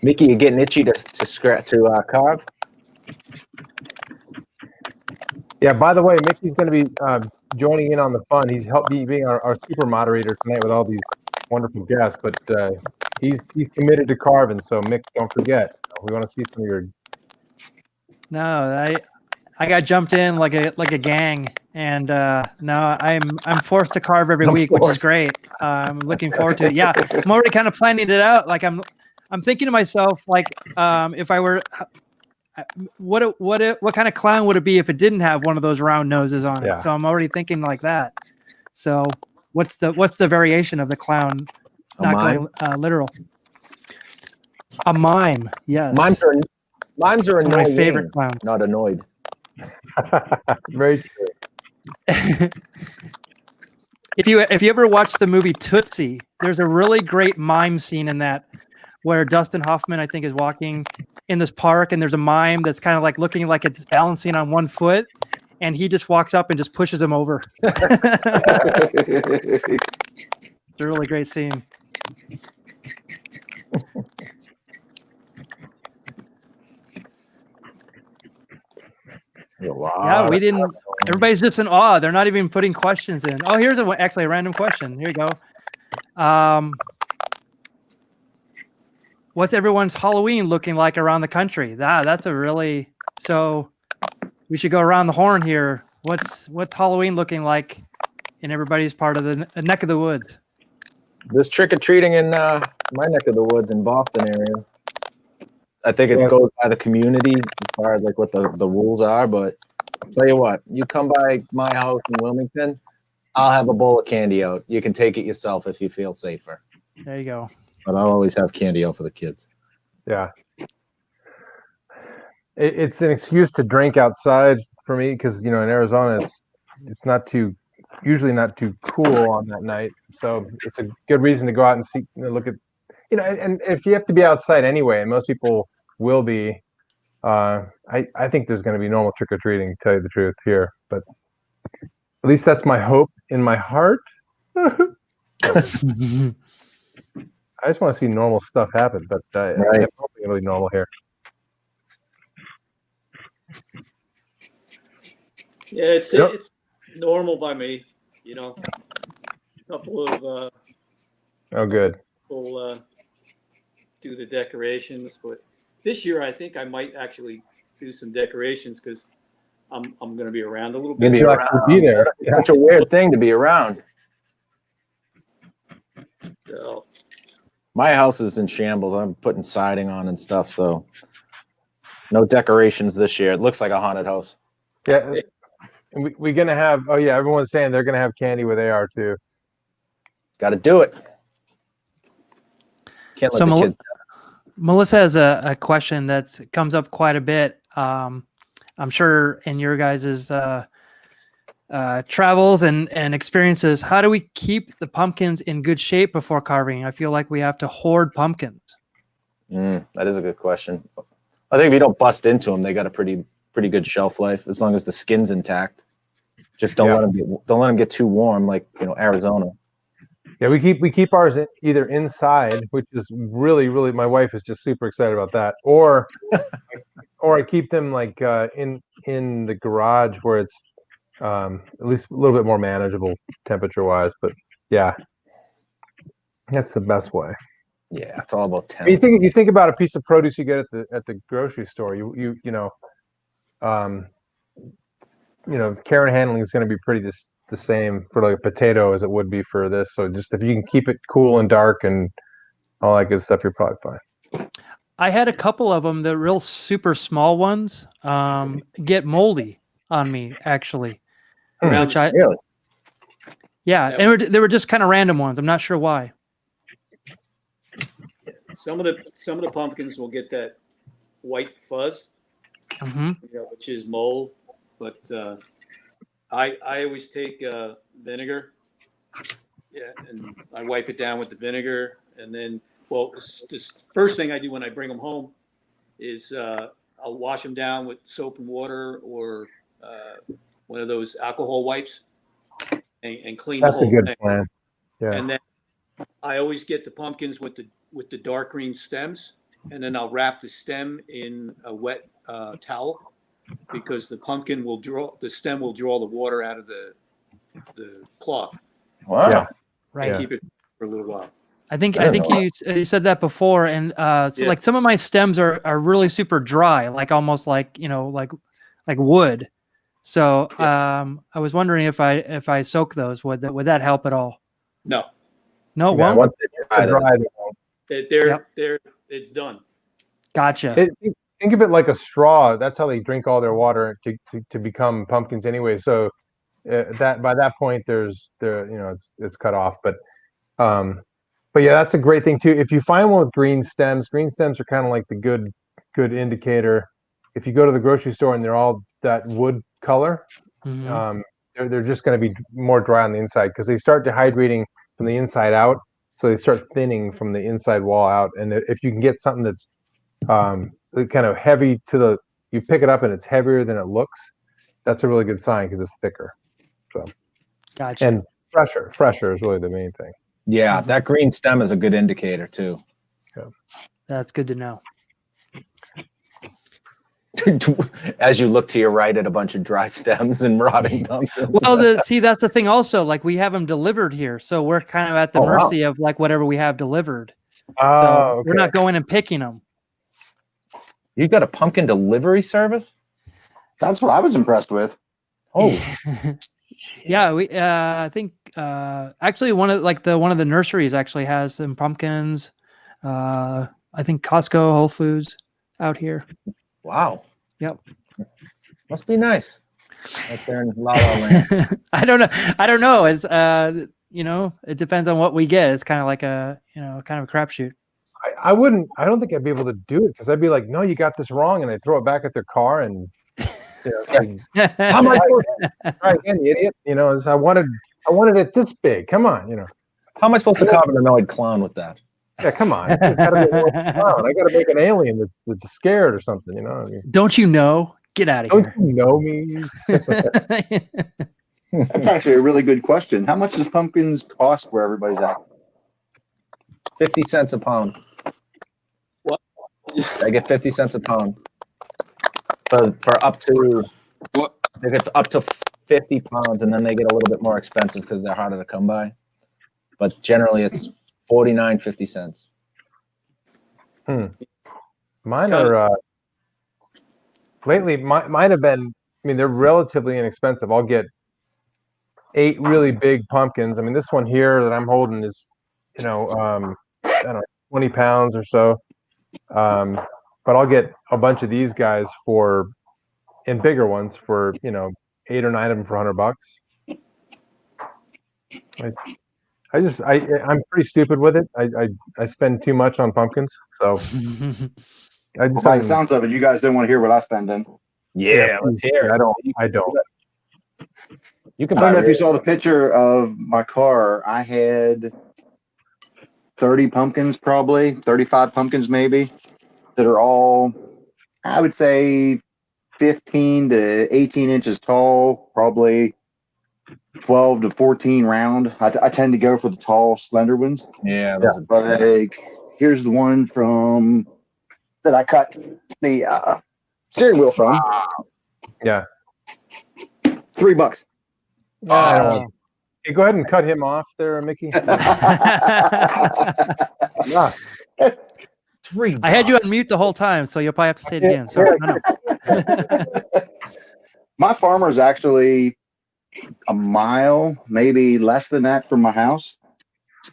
Mickey, you getting itchy to carve? Yeah. By the way, Mickey's going to be joining in on the fun. He's helped me being our super moderator tonight with all these wonderful guests. But he's committed to carving. So Mick, don't forget. We want to see some of your. No, I got jumped in like a gang, and now I'm forced to carve every week, which is great. I'm looking forward to it. Yeah, I'm already kind of planning it out. Like I'm thinking to myself, like, if I were, what kind of clown would it be if it didn't have one of those round noses on it? Yeah. So I'm already thinking like that. So what's the variation of the clown? Not going literal. A mime, yes. Mimes are It's one of my annoying, favorite clowns. not annoyed. Very true. If you ever watch the movie Tootsie, there's a really great mime scene in that where Dustin Hoffman, I think, is walking in this park, and there's a mime that's kind of like looking like it's balancing on one foot, and he just walks up and just pushes him over. It's a really great scene. Yeah, we didn't. Everybody's just in awe. They're not even putting questions in. Oh, here's actually a random question. Here you go. What's everyone's Halloween looking like around the country? That's a really, so we should go around the horn here. What's Halloween looking like in everybody's part of the neck of the woods? There's trick-or-treating in my neck of the woods in Boston area. I think it goes by the community as far as like what the rules are, but I'll tell you what, you come by my house in Wilmington, I'll have a bowl of candy out. You can take it yourself if you feel safer. There you go. But I'll always have candy out for the kids. Yeah. It's an excuse to drink outside for me because, in Arizona, it's usually not too cool on that night. So it's a good reason to go out and see, look at, and if you have to be outside anyway, and most people will be, I think there's going to be normal trick-or-treating, to tell you the truth here. But at least that's my hope in my heart. I just want to see normal stuff happen, but Right. it's probably going to be normal here. Yeah, it's normal by me. A couple of Oh, good. people do the decorations, but this year I think I might actually do some decorations because I'm going to be around a little bit. Maybe You'll actually be there. It's such a weird thing to be around. So, My house is in shambles. I'm putting siding on and stuff, so no decorations this year. It looks like a haunted house. Yeah. And we're going to have, everyone's saying they're going to have candy where they are too. Got to do it. Can't let So the kids. Melissa has a question that comes up quite a bit. I'm sure in your guys' travels and experiences, how do we keep the pumpkins in good shape before carving? I feel like we have to hoard pumpkins. That is a good question. I think if you don't bust into them, they got a pretty good shelf life as long as the skin's intact. Just don't let them get too warm, like Arizona. Yeah, we keep ours either inside, which is really, really, my wife is just super excited about that, or I keep them like in the garage where it's at least a little bit more manageable temperature wise. But yeah, that's the best way. Yeah, it's all about temp. You think about a piece of produce you get at the grocery store. care and handling is going to be pretty the same for like a potato as it would be for this. So just if you can keep it cool and dark and all that good stuff, you're probably fine. I had a couple of them, the real super small ones, get moldy on me actually. Around Really? Yeah, and they were just kind of random ones. I'm not sure why. some of the pumpkins will get that white fuzz, which is mold. But I always take vinegar, and I wipe it down with the vinegar, and then this first thing I do when I bring them home is I'll wash them down with soap and water or one of those alcohol wipes and clean the That's a whole good thing. plan. Yeah. And then I always get the pumpkins with the dark green stems, and then I'll wrap the stem in a wet towel, because the stem will draw the water out of the cloth. Wow. Yeah. Right. And keep it for a little while. I think you said that before, and so like some of my stems are really super dry, like almost like like wood. So I was wondering if I soak those, would that help at all? No, No, it Yeah, won't. once they're dry, it's done. Gotcha. think of it like a straw. That's how they drink all their water to become pumpkins anyway. So that by that point, it's cut off. But yeah, that's a great thing too. If you find one with green stems are kind of like the good indicator. If you go to the grocery store and they're all that wood color, they're just going to be more dry on the inside because they start dehydrating from the inside out. So they start thinning from the inside wall out. And if you can get something that's kind of heavy you pick it up and it's heavier than it looks, that's a really good sign because it's thicker. So, gotcha. and fresher is really the main thing. Yeah, that green stem is a good indicator too. Yeah. That's good to know. As you look to your right at a bunch of dry stems and rotting pumpkins. Well, that's the thing also, like we have them delivered here. So we're kind of at the mercy of like whatever we have delivered. So we're not going and picking them. You've got a pumpkin delivery service? That's what I was impressed with. Oh, yeah. We I think actually one of the nurseries actually has some pumpkins. I think Costco, Whole Foods out here. wow. Yep. Must be nice. Out there in La La Land. I don't know. It's it depends on what we get. It's kind of like kind of a crapshoot. I don't think I'd be able to do it because I'd be like, no, you got this wrong, and I throw it back at their car and how am I supposed to try again, you idiot? I wanted it this big. Come on, How am I supposed to carve an annoyed clown with that? Yeah, come on. I gotta make an alien that's scared or something, Don't you know? Get out of Don't here. you know me? That's actually a really good question. How much does pumpkins cost where everybody's at? 50 cents a pound. What? I get 50 cents a pound. For up to What? they get up to 50 pounds, and then they get a little bit more expensive because they're harder to come by. But generally, it's 49.50 cents. Mine are lately. Mine have been. I mean, they're relatively inexpensive. I'll get 8 really big pumpkins. I mean, this one here that I'm holding is, I don't know, 20 pounds or so. But I'll get a bunch of these guys in bigger ones for 8 or 9 of them for $100. I'm pretty stupid with it. I spend too much on pumpkins, so By the sounds of it, you guys don't want to hear what I spend in. Yeah, let's hear it. I don't. You can I buy don't know if you saw the picture of my car. I had 30 pumpkins, probably 35 pumpkins, maybe, that are all, I would say, 15 to 18 inches tall, probably 12 to 14 round. I tend to go for the tall, slender ones. Yeah, Like, here's the one that I cut the steering wheel from. Yeah. $3. I don't want. Hey, go ahead and cut him off there, Mickey. Yeah. I had you on mute the whole time, so you'll probably have to say it again. So My farmer is actually a mile, maybe less than that from my house.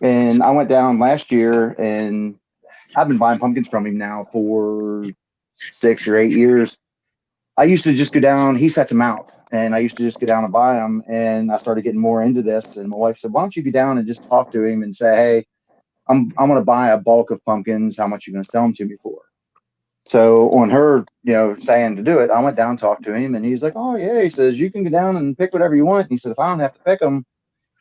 And I went down last year, and I've been buying pumpkins from him now for 6 or 8 years. I used to just go down, he sets them out, and I used to just go down and buy them. And I started getting more into this. And my wife said, why don't you go down and just talk to him and say, hey, I'm going to buy a bulk of pumpkins. How much are you going to sell them to me for? So on her, saying to do it, I went down and talked to him, and he's like, oh yeah, he says, you can go down and pick whatever you want. And he said, if I don't have to pick them,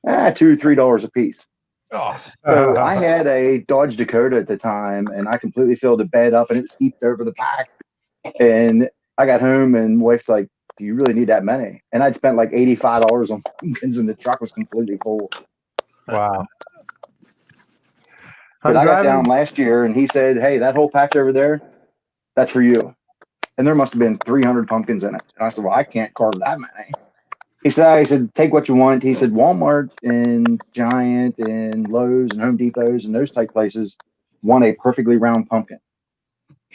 $2 or $3 a piece. Oh, So I had a Dodge Dakota at the time, and I completely filled the bed up, and it was heaped over the back. And I got home, and wife's like, do you really need that many? And I'd spent like $85 on pumpkins, and the truck was completely full. Wow. But I got down last year, and he said, hey, that whole patch over there, that's for you. And there must have been 300 pumpkins in it. And I said, well, I can't carve that many. He said, take what you want. He said, Walmart and Giant and Lowe's and Home Depots and those type places want a perfectly round pumpkin.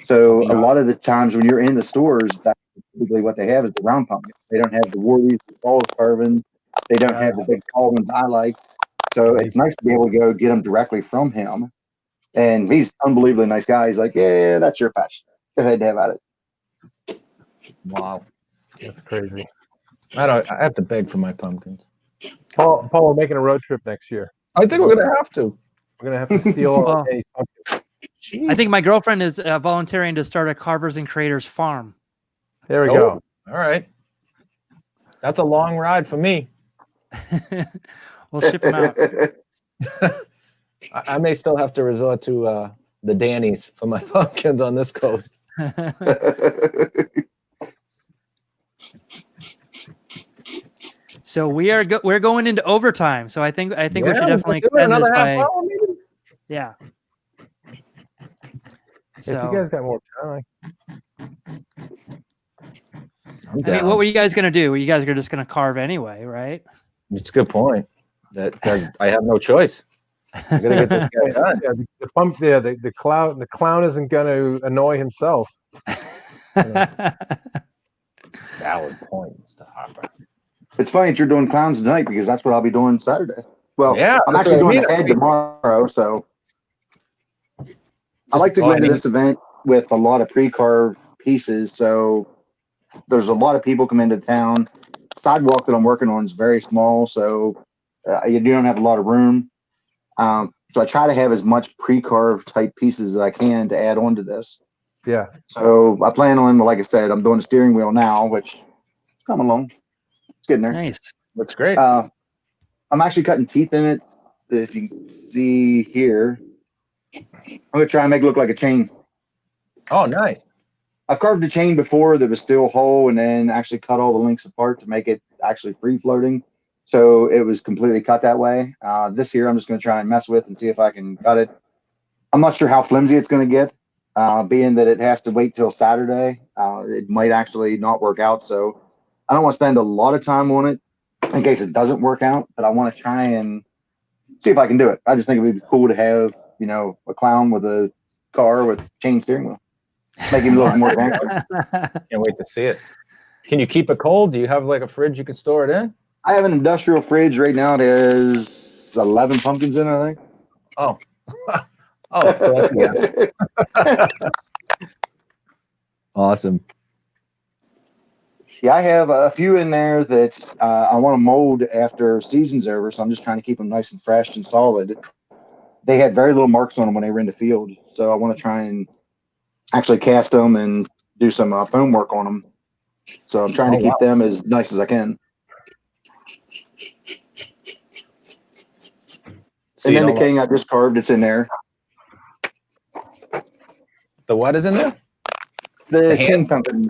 So a lot of the times when you're in the stores, that's typically what they have is the round pumpkin. They don't have the Warties, the balls carving. They don't have the big tall ones I like. So it's nice to be able to go get them directly from him. And he's unbelievably nice guy. He's like, yeah, that's your patch. Go ahead and have at it. wow. That's crazy. I have to beg for my pumpkins. Paul, we're making a road trip next year. I think we're going to have to. We're going to have to steal all Danny's pumpkins. I think my girlfriend is volunteering to start a Carvers and Creators farm. There we go. All right. That's a long ride for me. We'll ship them out. I may still have to resort to the Danny's for my pumpkins on this coast. So we're going into overtime. So I think we should definitely extend this by yeah. If you guys got more time. I mean, what were you guys gonna do? You guys are just gonna carve anyway, right? It's a good point. That I have no choice. I gotta get this guy done. Yeah, the clown isn't gonna annoy himself. Valid point, Mr. Harper. It's funny that you're doing clowns tonight because that's what I'll be doing Saturday. Well, yeah, I'm actually doing a head tomorrow, so I like to go into this event with a lot of pre-carved pieces. So there's a lot of people come into town. Sidewalk that I'm working on is very small, so you don't have a lot of room. So I try to have as much pre-carved type pieces as I can to add on to this. Yeah. So I plan on, like I said, I'm doing a steering wheel now, which is coming along. It's getting there. Nice. Looks great. I'm actually cutting teeth in it. If you can see here, I'm gonna try and make it look like a chain. Oh, nice. I've carved a chain before that was still whole, and then actually cut all the links apart to make it actually free floating. So it was completely cut that way. This here, I'm just gonna try and mess with and see if I can cut it. I'm not sure how flimsy it's gonna get, being that it has to wait till Saturday. It might actually not work out, so I don't want to spend a lot of time on it in case it doesn't work out, but I want to try and see if I can do it. I just think it would be cool to have, a clown with a car with chain steering wheel. Make him look more gangster. Can't wait to see it. Can you keep it cold? Do you have like a fridge you can store it in? I have an industrial fridge right now. It has 11 pumpkins in it, I think. Oh. Oh, so that's a yes. Awesome. Yeah, I have a few in there that I want to mold after season's over, so I'm just trying to keep them nice and fresh and solid. They had very little marks on them when they were in the field, so I want to try and actually cast them and do some foam work on them. So I'm trying to keep them as nice as I can. So and then the king I just carved, it's in there. The what is in there? The king pumpkin.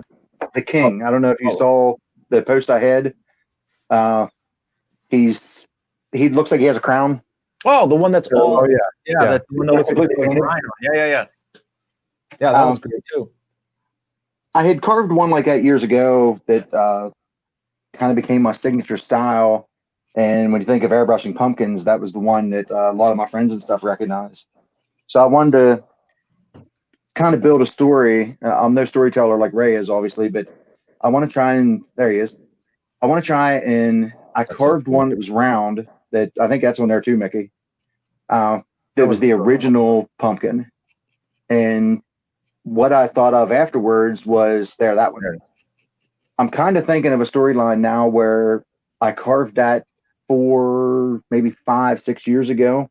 The king. I don't know if you saw the post I had. He looks like he has a crown. Oh, the one that's all. Oh yeah, yeah. The one that looks like a rhino. Yeah. Yeah, that one's great too. I had carved one like that years ago that kind of became my signature style. And when you think of airbrushing pumpkins, that was the one that a lot of my friends and stuff recognized. So I wanted to kind of build a story. I'm no storyteller like Ray is, obviously, but I want to try and, there he is. I want to try and I carved one that was round. That I think that's on there too, Mickey. That was the original pumpkin, and what I thought of afterwards was that one. I'm kind of thinking of a storyline now where I carved that for maybe 5-6 years ago.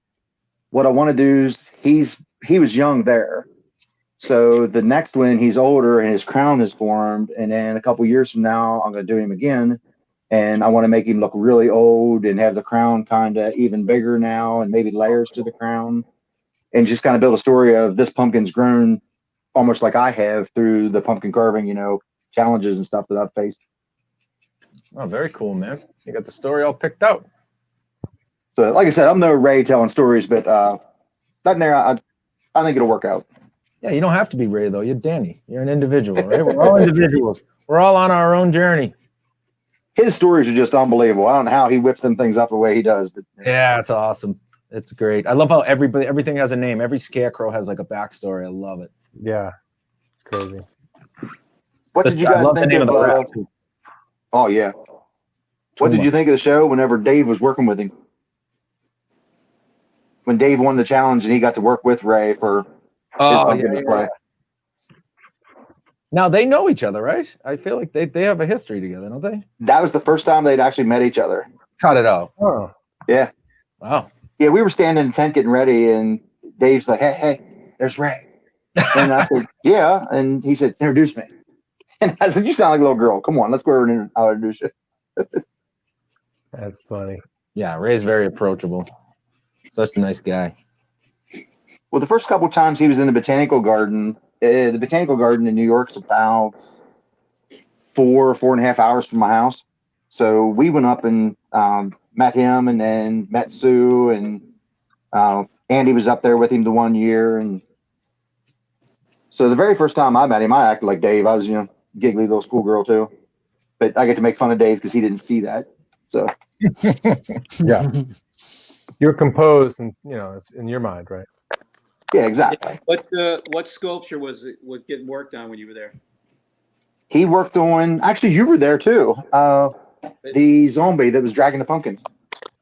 What I want to do is he was young there. So the next one, he's older and his crown is formed. And then a couple years from now, I'm going to do him again. And I want to make him look really old and have the crown kind of even bigger now and maybe layers to the crown. And just kind of build a story of this pumpkin's grown almost like I have through the pumpkin carving, challenges and stuff that I've faced. Oh, very cool, man. You got the story all picked out. So like I said, I'm no Ray telling stories, but that there, I think it'll work out. Yeah, you don't have to be Ray, though. You're Danny. You're an individual, right? We're all individuals. We're all on our own journey. His stories are just unbelievable. I don't know how he whips them things up the way he does, but Yeah, it's awesome. It's great. I love how everything has a name. Every scarecrow has like a backstory. I love it. Yeah, it's crazy. What did you guys think of? Oh yeah. What did you think of the show whenever Dave was working with him? When Dave won the challenge and he got to work with Ray for his pumpkin display. Now they know each other, right? I feel like they have a history together, don't they? That was the first time they'd actually met each other. Cut it out. Oh, Yeah. Wow. Yeah, we were standing in the tent getting ready, and Dave's like, hey, there's Ray. And I said, yeah. And he said, introduce me. And I said, you sound like a little girl. Come on, let's go over and I'll introduce you. that's funny. Yeah, Ray's very approachable. Such a nice guy. Well, the first couple of times he was in the botanical garden in New York's about 4.5 hours from my house. So we went up and met him, and then met Sue, and Andy was up there with him the one year. And so the very first time I met him, I acted like Dave. I was, giggly little schoolgirl too. But I get to make fun of Dave because he didn't see that. So Yeah, you're composed, and it's in your mind, right? yeah, exactly. What sculpture was getting worked on when you were there? He worked on. Actually, you were there too. The zombie that was dragging the pumpkins.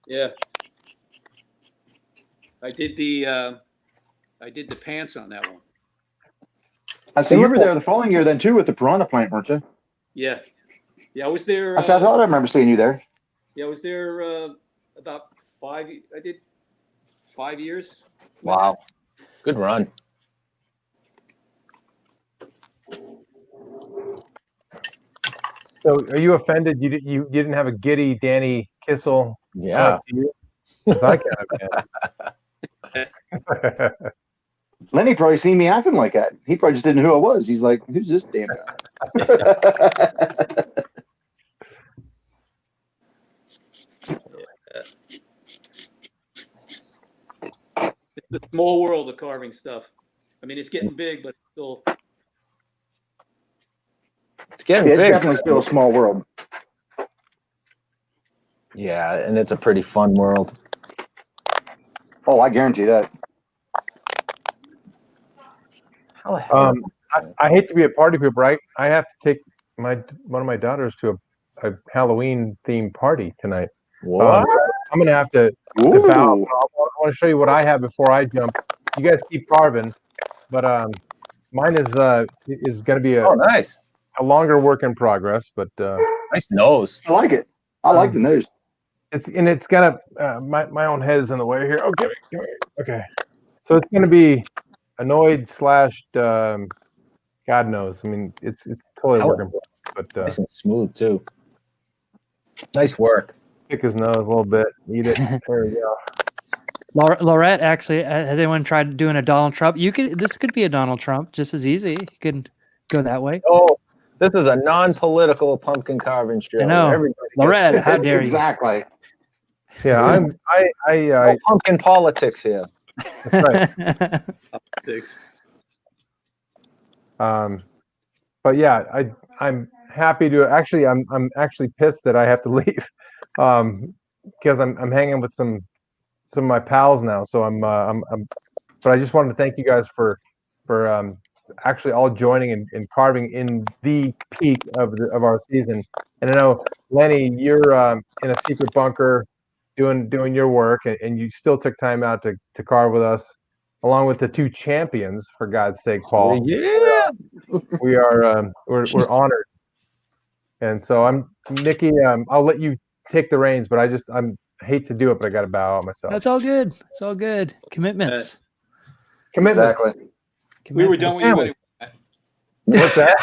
Yeah, I did the pants on that one. I said you were there the following year then too with the piranha plant, weren't you? Yeah, I was there. I said I thought I remember seeing you there. Yeah, I was there about 5. I did 5 years. Wow. Good run. So, are you offended you didn't have a giddy Danny Kissel? Yeah. Because I kind of can. Lenny probably seen me acting like that. He probably just didn't know who I was. He's like, who's this damn guy? It's a small world of carving stuff. I mean, it's getting big, but it's still. It's getting It's big. definitely still a small world. Yeah, and it's a pretty fun world. Oh, I guarantee that. How the hell? I hate to be a party pooper, right? I have to take one of my daughters to a Halloween themed party tonight. What? I'm gonna have to bow. I want to show you what I have before I jump. You guys keep carving, but mine is gonna be Nice. a longer work in progress. But Nice nose. I like it. I like the nose. it's got my own head is in the way here. Okay, okay. So it's gonna be annoyed / God knows. I mean, it's totally a work in progress. But Nice and smooth too. Nice work. pick his nose a little bit, eat it. There we go. Laurette, actually, has anyone tried doing a Donald Trump? This could be a Donald Trump just as easy. You could go that way. Oh, this is a non-political pumpkin carving show. I know. Everybody gets Laurette, it. how dare you? Exactly. Yeah, No pumpkin politics here. that's right. Six. But yeah, I'm happy to actually. I'm actually pissed that I have to leave, because I'm hanging with some of my pals now. So I'm. But I just wanted to thank you guys for actually all joining and carving in the peak of our season. And I know, Lenny, you're in a secret bunker doing your work, and you still took time out to carve with us, along with the two champions, for God's sake, Paul. Yeah. We're honored. And so Mickey, I'll let you take the reins, but I hate to do it, but I got to bow out myself. That's all good. It's all good. Commitments. Commitments. Exactly. We were done with you anyway. What's that?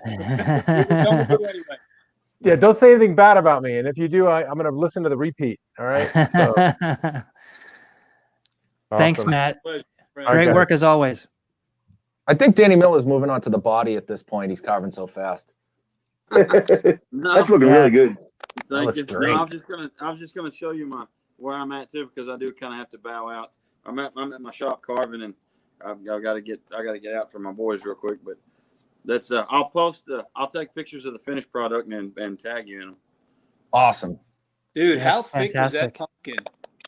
We were done with you anyway. Yeah, don't say anything bad about me. And if you do, I'm going to listen to the repeat. All right. So, Thanks, awesome. Matt. Pleasure, friend. Great Okay. work as always. I think Danny Miller's moving on to the body at this point. He's carving so fast. No, That's looking really good. thank looks you. great. No, I was just gonna show you where I'm at too, because I do kind of have to bow out. I'm at my shop carving, and I've got to get out for my boys real quick. But that's I'll take pictures of the finished product and tag you in them. Awesome. Dude, Yeah, how thick is that fantastic. pumpkin?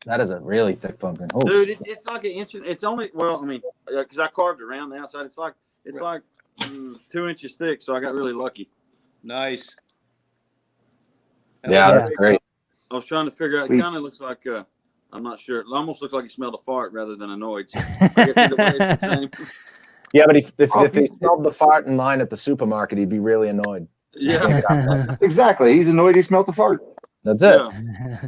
That is a really thick pumpkin. Oh, Dude, it's like an inch. It's only because I carved around the outside. It's like 2 inches thick. So I got really lucky. Nice. yeah, that's great. I was trying to figure out. It kind of looks like I'm not sure. It almost looks like he smelled a fart rather than a noise. I guess either way it's the same. Yeah, but if he smelled the fart in line at the supermarket, he'd be really annoyed. Yeah. Exactly. He's annoyed he smelled the fart. That's it. Yeah.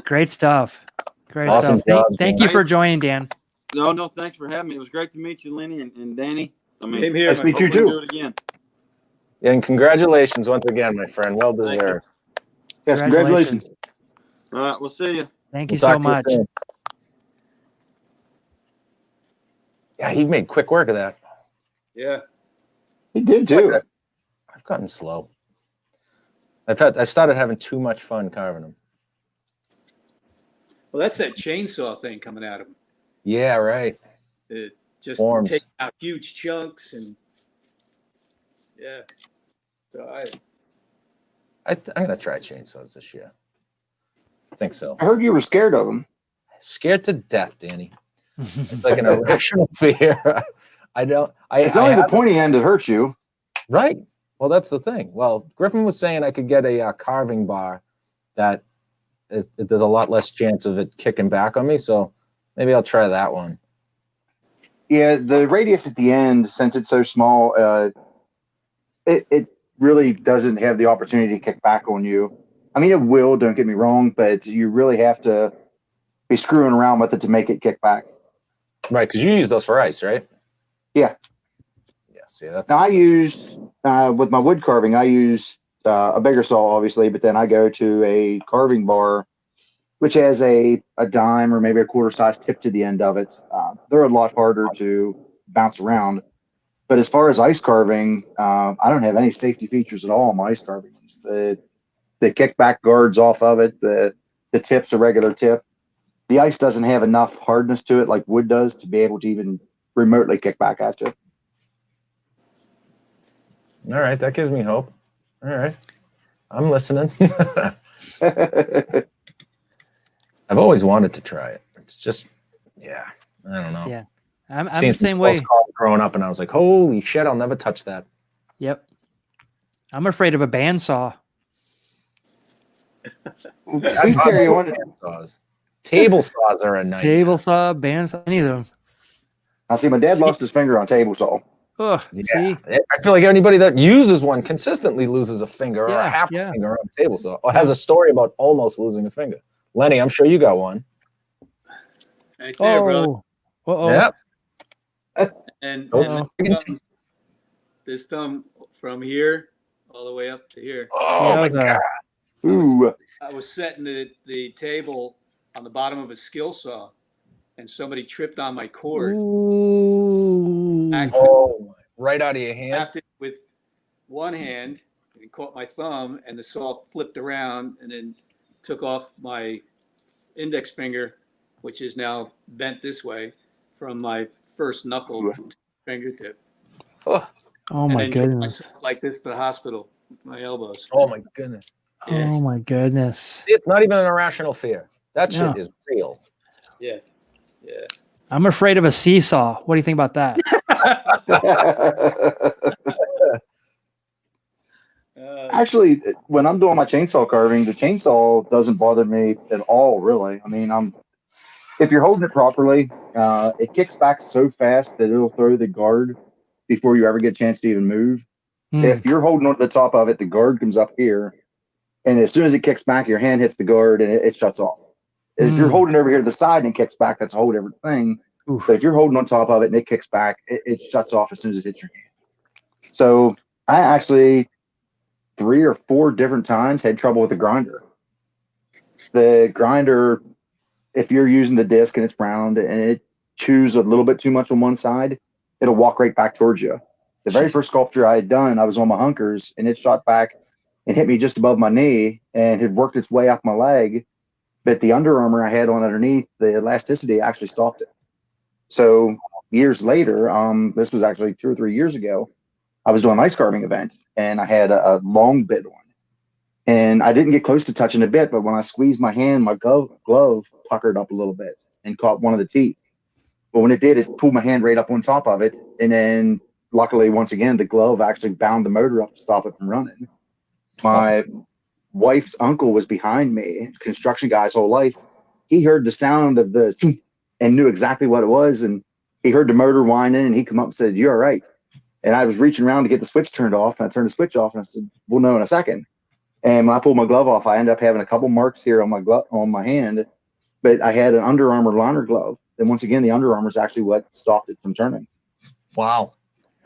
Great stuff. Great Awesome stuff. job, Thank Dan. you for joining, Dan. No, thanks for having me. It was great to meet you, Lenny and Danny. Same here, Nice to meet you hopefully too. do it again. And congratulations once again, my friend. Well Thank you. deserved. Yes, congratulations. All right, we'll see you. Thank We'll you so talk to much. soon. Yeah, he made quick work of that. Yeah. He did too. I've gotten slow. I've started having too much fun carving them. Well, that's that chainsaw thing coming out of him. Yeah, right. It just Forms. take out huge chunks and yeah. So I'm gonna try chainsaws this year. I think so. I heard you were scared of him. Scared to death, Danny. It's like an irrational fear. It's only the pointy end that hurts you. Right. Well, that's the thing. Well, Griffin was saying I could get a carving bar that there's a lot less chance of it kicking back on me. So maybe I'll try that one. Yeah, the radius at the end, since it's so small, it really doesn't have the opportunity to kick back on you. I mean, it will, don't get me wrong, but you really have to be screwing around with it to make it kick back. Right, because you use those for ice, right? Yeah. Yeah, see, that's... Now, I use, with my wood carving, I use a bigger saw, obviously, but then I go to a carving bar, which has a dime or maybe a quarter size tip to the end of it. They're a lot harder to bounce around. But as far as ice carving, I don't have any safety features at all on my ice carvings. The kickback guards off of it, the tip's a regular tip. The ice doesn't have enough hardness to it like wood does to be able to even remotely kick back at you. All right, that gives me hope. All right. I'm listening. I've always wanted to try it. It's just, yeah, I don't know. Yeah. I'm Seen the some same way. close calls growing up, and I was like, holy shit, I'll never touch that. Yep. I'm afraid of a bandsaw. We carry one. Saws. Table saws are a nightmare. Table saw, bandsaw, any of them. I see my dad lost his finger on table saw. Oh, Yeah. see? I feel like anybody that uses one consistently loses a finger or a Yeah, half yeah. a finger on a table saw, or has a story about almost losing a finger. Lenny, I'm sure you got one. right there, brother. Oh. Uh-oh. Yep. And Oh. this thumb from here all the way up to here. Oh my Yeah, God. Ooh. I was setting the table on the bottom of a skill saw, and somebody tripped on my cord. Ooh. Oh, right out of your hand. Tapped it with one hand and caught my thumb, and the saw flipped around and then took off my index finger, which is now bent this way from my first knuckle to fingertip. Oh And my then took goodness. myself like this to the hospital with my elbows. Oh my goodness. Oh my goodness. It's not even an irrational fear. That shit Yeah. is real. Yeah. Yeah. I'm afraid of a seesaw. What do you think about that? Actually, when I'm doing my chainsaw carving, the chainsaw doesn't bother me at all, really. I mean, if you're holding it properly, it kicks back so fast that it'll throw the guard before you ever get a chance to even move. If you're holding on to the top of it, the guard comes up here, and as soon as it kicks back, your hand hits the guard and it shuts off. If you're holding over here to the side and it kicks back, that's a whole different thing. Oof. But if you're holding on top of it and it kicks back, it shuts off as soon as it hits your hand. So I actually 3 or 4 different times had trouble with the grinder. The grinder, if you're using the disc and it's round and it chews a little bit too much on one side, it'll walk right back towards you. The very first sculpture I had done, I was on my hunkers and it shot back and hit me just above my knee and had worked its way up my leg. But the Under Armour I had on underneath, the elasticity actually stopped it. So years later, this was actually 2 or 3 years ago, I was doing an ice carving event and I had a long bit on. And I didn't get close to touching the bit, but when I squeezed my hand, my glove puckered up a little bit and caught one of the teeth. But when it did, it pulled my hand right up on top of it. And then luckily, once again, the glove actually bound the motor up to stop it from running. My wife's uncle was behind me, construction guy his whole life. He heard the sound of the and knew exactly what it was. And he heard the motor whining and he come up and said, "You're all right." And I was reaching around to get the switch turned off, and I turned the switch off, and I said, "We'll know in a second." And when I pulled my glove off, I ended up having a couple marks here on my glove, on my hand, but I had an Under Armour liner glove. And once again, the Under Armour is actually what stopped it from turning. Wow.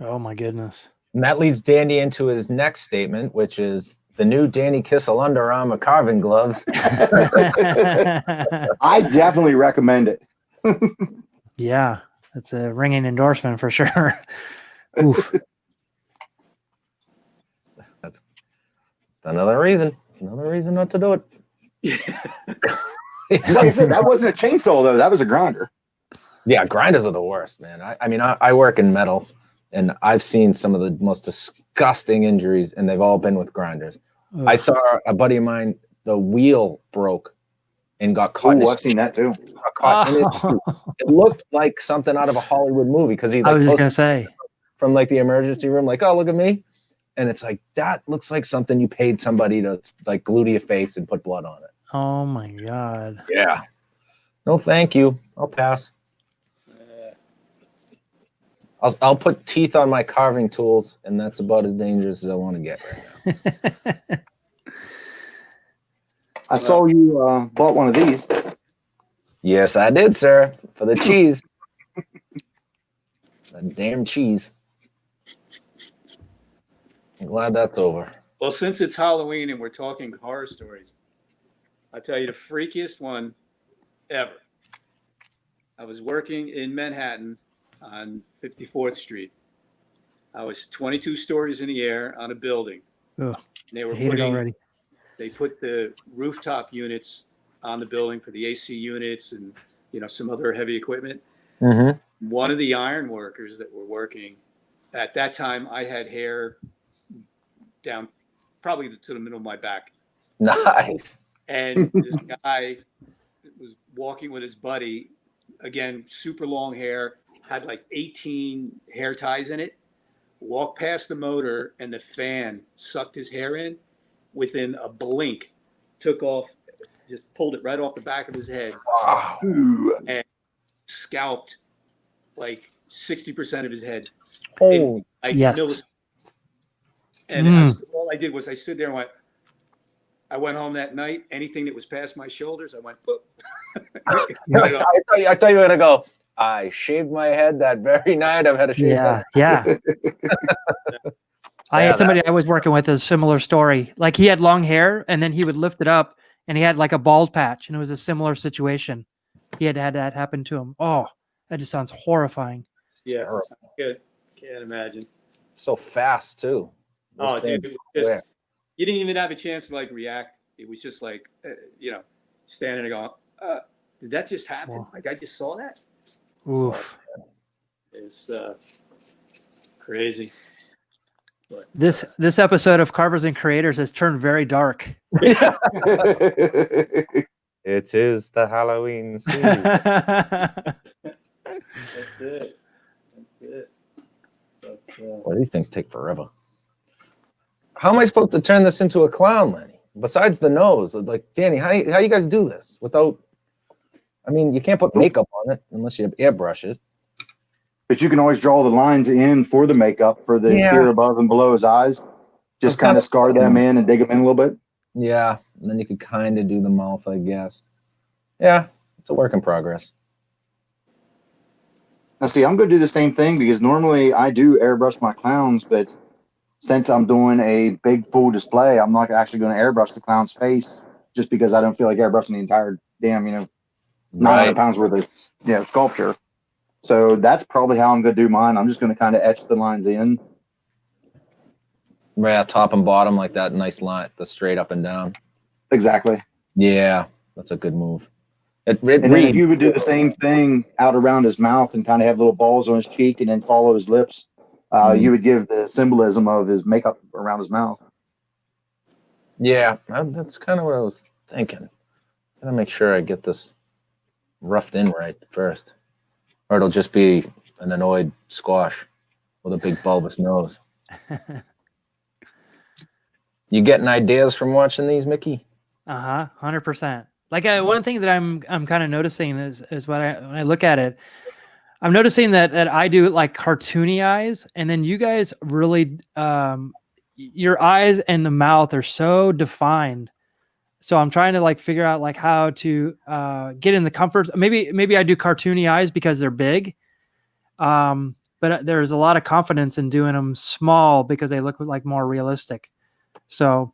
Oh my goodness. And that leads Danny into his next statement, which is the new Danny Kissel Under Armour carving gloves. I definitely recommend it. Yeah, it's a ringing endorsement for sure. Oof. That's another reason not to do it. Like I said, that wasn't a chainsaw, though. That was a grinder. Yeah, grinders are the worst, man. I mean, I work in metal, and I've seen some of the most disgusting injuries, and they've all been with grinders. Ugh. I saw a buddy of mine, the wheel broke and got caught. in Oh, his- I've seen that too. got caught in it. It looked like something out of a Hollywood movie because he I was just posted gonna say. from like the emergency room, like, "Oh, look at me," and it's like that looks like something you paid somebody to like glue to your face and put blood on it. Oh my god. Yeah. No, thank you. I'll pass. I'll put teeth on my carving tools, and that's about as dangerous as I want to get right now. I saw you bought one of these. Yes, I did, sir, for the cheese. That damn cheese. I'm glad that's over. Well, since it's Halloween and we're talking horror stories, I'll tell you the freakiest one ever. I was working in Manhattan on 54th Street. I was 22 stories in the air on a building. Ugh, They were I hate it already. They put the rooftop units on the building for the AC units and, you know, some other heavy equipment. Mm-hmm. One of the iron workers that were working at that time, I had hair down probably to the middle of my back. Nice. And this guy was walking with his buddy, again, super long hair, had like 18 hair ties in it, walked past the motor and the fan sucked his hair in. Within a blink, took off, just pulled it right off the back of his head Wow. and scalped like 60% of his head. Oh, Like Yes. And Mm. all I did was I stood there and went, I went home that night. Anything that was past my shoulders, I went, boop. I thought you were gonna go. I shaved my head that very night. I've had a shave. Yeah, yeah. I Yeah, had somebody I was working with a similar story. Like he had long hair and then he would lift it up and he had like a bald patch and it was a similar situation. He had had that happen to him. Oh, that just sounds horrifying. Yeah, Terrible. can't imagine. So fast too. Oh, Those dude, things- it was yeah. just, you didn't even have a chance to like react. It was just like, you know, standing there going, did that just happen? Wow. Like I just saw that. Oof. It's crazy. This episode of Carvers and Creators has turned very dark. It is the Halloween season. That's it. That's it. Well, these things take forever. How am I supposed to turn this into a clown, Lenny? Besides the nose, like Danny, how you guys do this without? I mean, you can't put makeup on it unless you airbrush it. But you can always draw the lines in for the makeup for the tear above and below his eyes. Just kind of scar them in and dig them in a little bit. Yeah, and then you could kind of do the mouth, I guess. Yeah, it's a work in progress. Now, see, I'm going to do the same thing because normally I do airbrush my clowns, but since I'm doing a big full display, I'm not actually going to airbrush the clown's face just because I don't feel like airbrushing the entire damn, 900 pounds worth of, sculpture. So that's probably how I'm going to do mine. I'm just going to kind of etch the lines in. Yeah, top and bottom like that nice line, the straight up and down. Exactly. Yeah, that's a good move. And then if you would do the same thing out around his mouth and kind of have little balls on his cheek and then follow his lips, you would give the symbolism of his makeup around his mouth. Yeah, that's kind of what I was thinking. Gotta make sure I get this roughed in right first, or it'll just be an annoyed squash with a big bulbous nose. You getting ideas from watching these, Mickey? 100%. Like one thing that I'm kind of noticing is when I look at it, I'm noticing that I do like cartoony eyes, and then you guys really your eyes and the mouth are so defined. So I'm trying to like figure out like how to get in the comforts. Maybe I do cartoony eyes because they're big, but there's a lot of confidence in doing them small because they look like more realistic. So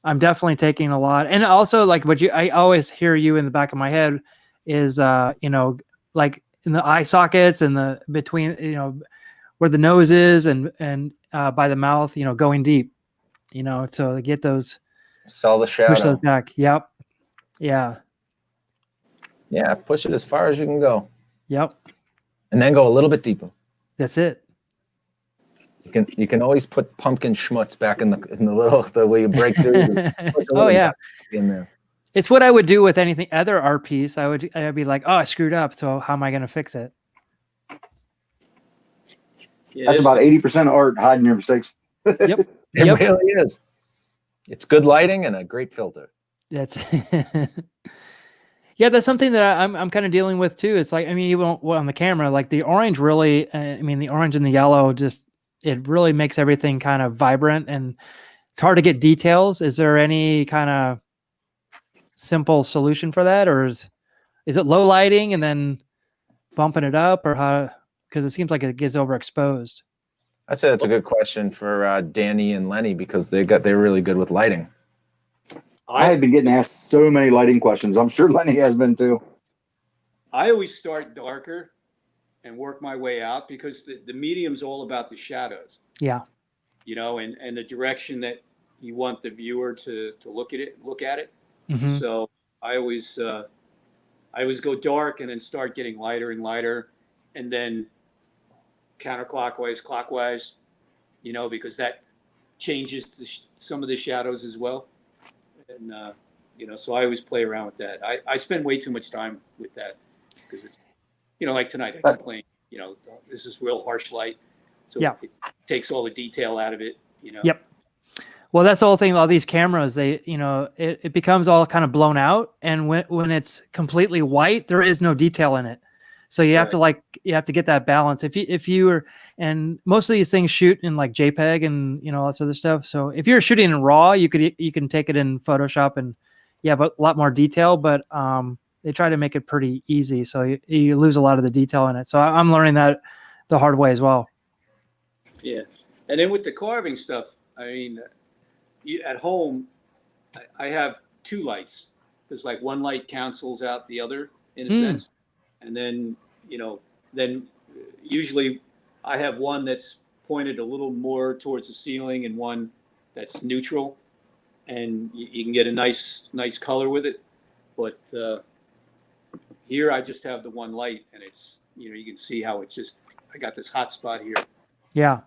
I'm definitely taking a lot. And also like I always hear you in the back of my head is, like in the eye sockets and the between, where the nose is and by the mouth, going deep, so to get those. Sell the shadow. Push those back. Yep. Yeah. Yeah. Push it as far as you can go. Yep. And then go a little bit deeper. That's it. You can always put pumpkin schmutz back in the little the way you break through. Oh yeah. In there. It's what I would do with anything other art piece. I'd be like, oh, I screwed up. So how am I going to fix it? Yeah, That's about 80% of art, hiding your mistakes. Yep. It really is. It's good lighting and a great filter. That's yeah, that's something that I'm kind of dealing with too. It's like, even on the camera, like the orange really, the orange and the yellow it really makes everything kind of vibrant, and it's hard to get details. Is there any kind of simple solution for that, or is it low lighting and then bumping it up, or how? Because it seems like it gets overexposed. I'd say that's a good question for Danny and Lenny because they're really good with lighting. I have been getting asked so many lighting questions. I'm sure Lenny has been too. I always start darker and work my way out because the medium's all about the shadows. Yeah. And the direction that you want the viewer to look at it. Mm-hmm. So I always go dark and then start getting lighter and lighter, and then counterclockwise, clockwise, because that changes some of the shadows as well. And, so I always play around with that. I spend way too much time with that because it's, like tonight I complain, this is real harsh light. So yeah. It takes all the detail out of it, Yep. Well, that's the whole thing. All these cameras, it becomes all kind of blown out. And when it's completely white, there is no detail in it. So you have to get that balance. If you were, and most of these things shoot in like JPEG and all that other stuff. So if you're shooting in RAW, you can take it in Photoshop and you have a lot more detail. But they try to make it pretty easy, so you lose a lot of the detail in it. So I'm learning that the hard way as well. Yeah, and then with the carving stuff, at home, I have two lights because like one light cancels out the other in a sense. And then, then usually I have one that's pointed a little more towards the ceiling and one that's neutral, and you can get a nice color with it. But here I just have the one light, and it's, you can see how I got this hot spot here. Yeah.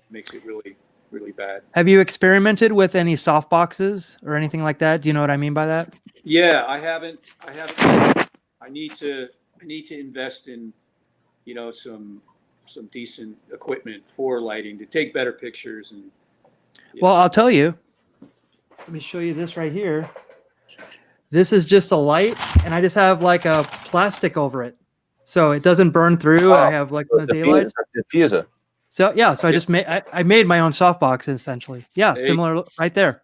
Makes it really, really bad. Have you experimented with any soft boxes or anything like that? Do you know what I mean by that? Yeah, I haven't. I need to invest in, some some decent equipment for lighting to take better pictures. And Well, I'll tell you. Let me show you this right here. This is just a light, and I just have like a plastic over it, so it doesn't burn through. I have like the daylight diffuser. So yeah, so I just made I made my own softbox essentially. Yeah, Hey. similar right there.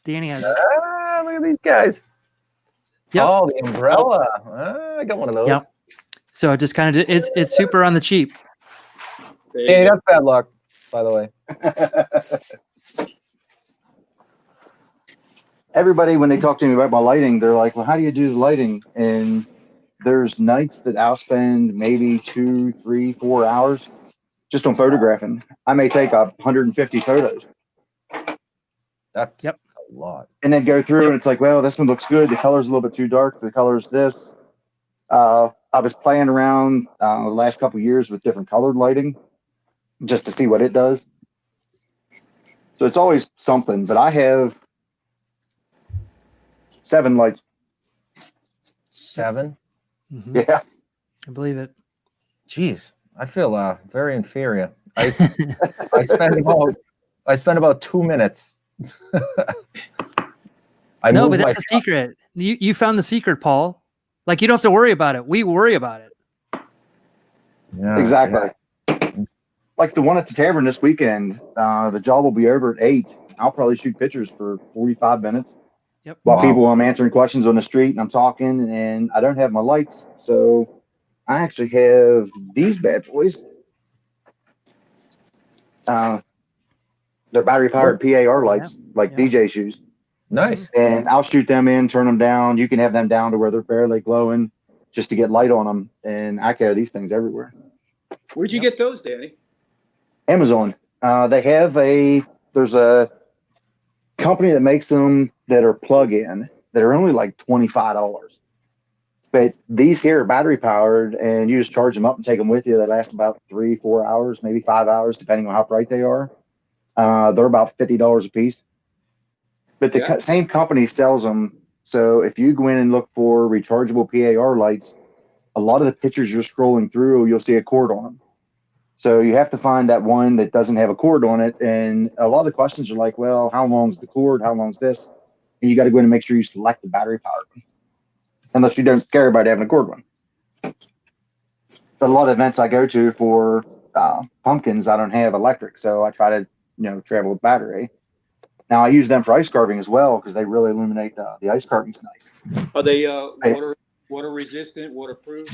Danny has it. Ah, look at these guys. Yep. Oh, the umbrella. Ah, I got one of those. Yep. So it just kind of it's super on the cheap. there you Danny, go. that's bad luck, by the way. Everybody, when they talk to me about my lighting, they're like, well, how do you do the lighting? And there's nights that I'll spend maybe 2, 3, 4 hours just on photographing. I may take 150 photos That's Yep. a lot. and then go through, and it's like, well, this one looks good. The color's a little bit too dark. The color's this. I was playing around the last couple of years with different colored lighting just to see what it does. So it's always something, but I have 7 lights. 7? Mhm. Yeah. I believe it. Jeez, I feel very inferior. I spend about 2 minutes. No, moved but my that's the secret. You found the secret, Paul. Like you don't have to worry about it. We worry about it. Yeah, Exactly. Like the one at the tavern this weekend, the job will be over at 8. I'll probably shoot pictures for 45 minutes Yep. while Wow. I'm answering questions on the street and I'm talking, and I don't have my lights. So I actually have these bad boys. They're battery powered PAR lights, like Yeah. DJs use. Nice. And I'll shoot them in, turn them down. You can have them down to where they're barely glowing just to get light on them. And I carry these things everywhere. Where'd you get those, Danny? Amazon. They have there's a company that makes them that are plug-in that are only like $25. But these here are battery powered, and you just charge them up and take them with you. They last about 3, 4 hours, maybe 5 hours, depending on how bright they are. They're about $50 a piece. But the Yeah. same company sells them. So if you go in and look for rechargeable PAR lights, a lot of the pictures you're scrolling through, you'll see a cord on them. So you have to find that one that doesn't have a cord on it. And a lot of the questions are like, well, how long's the cord? How long's this? And you got to go in and make sure you select the battery powered one, unless you don't care about having a cord one. But a lot of events I go to for pumpkins, I don't have electric. So I try to, travel with battery. Now I use them for ice carving as well because they really illuminate the ice carving's nice. Are they water resistant, waterproof?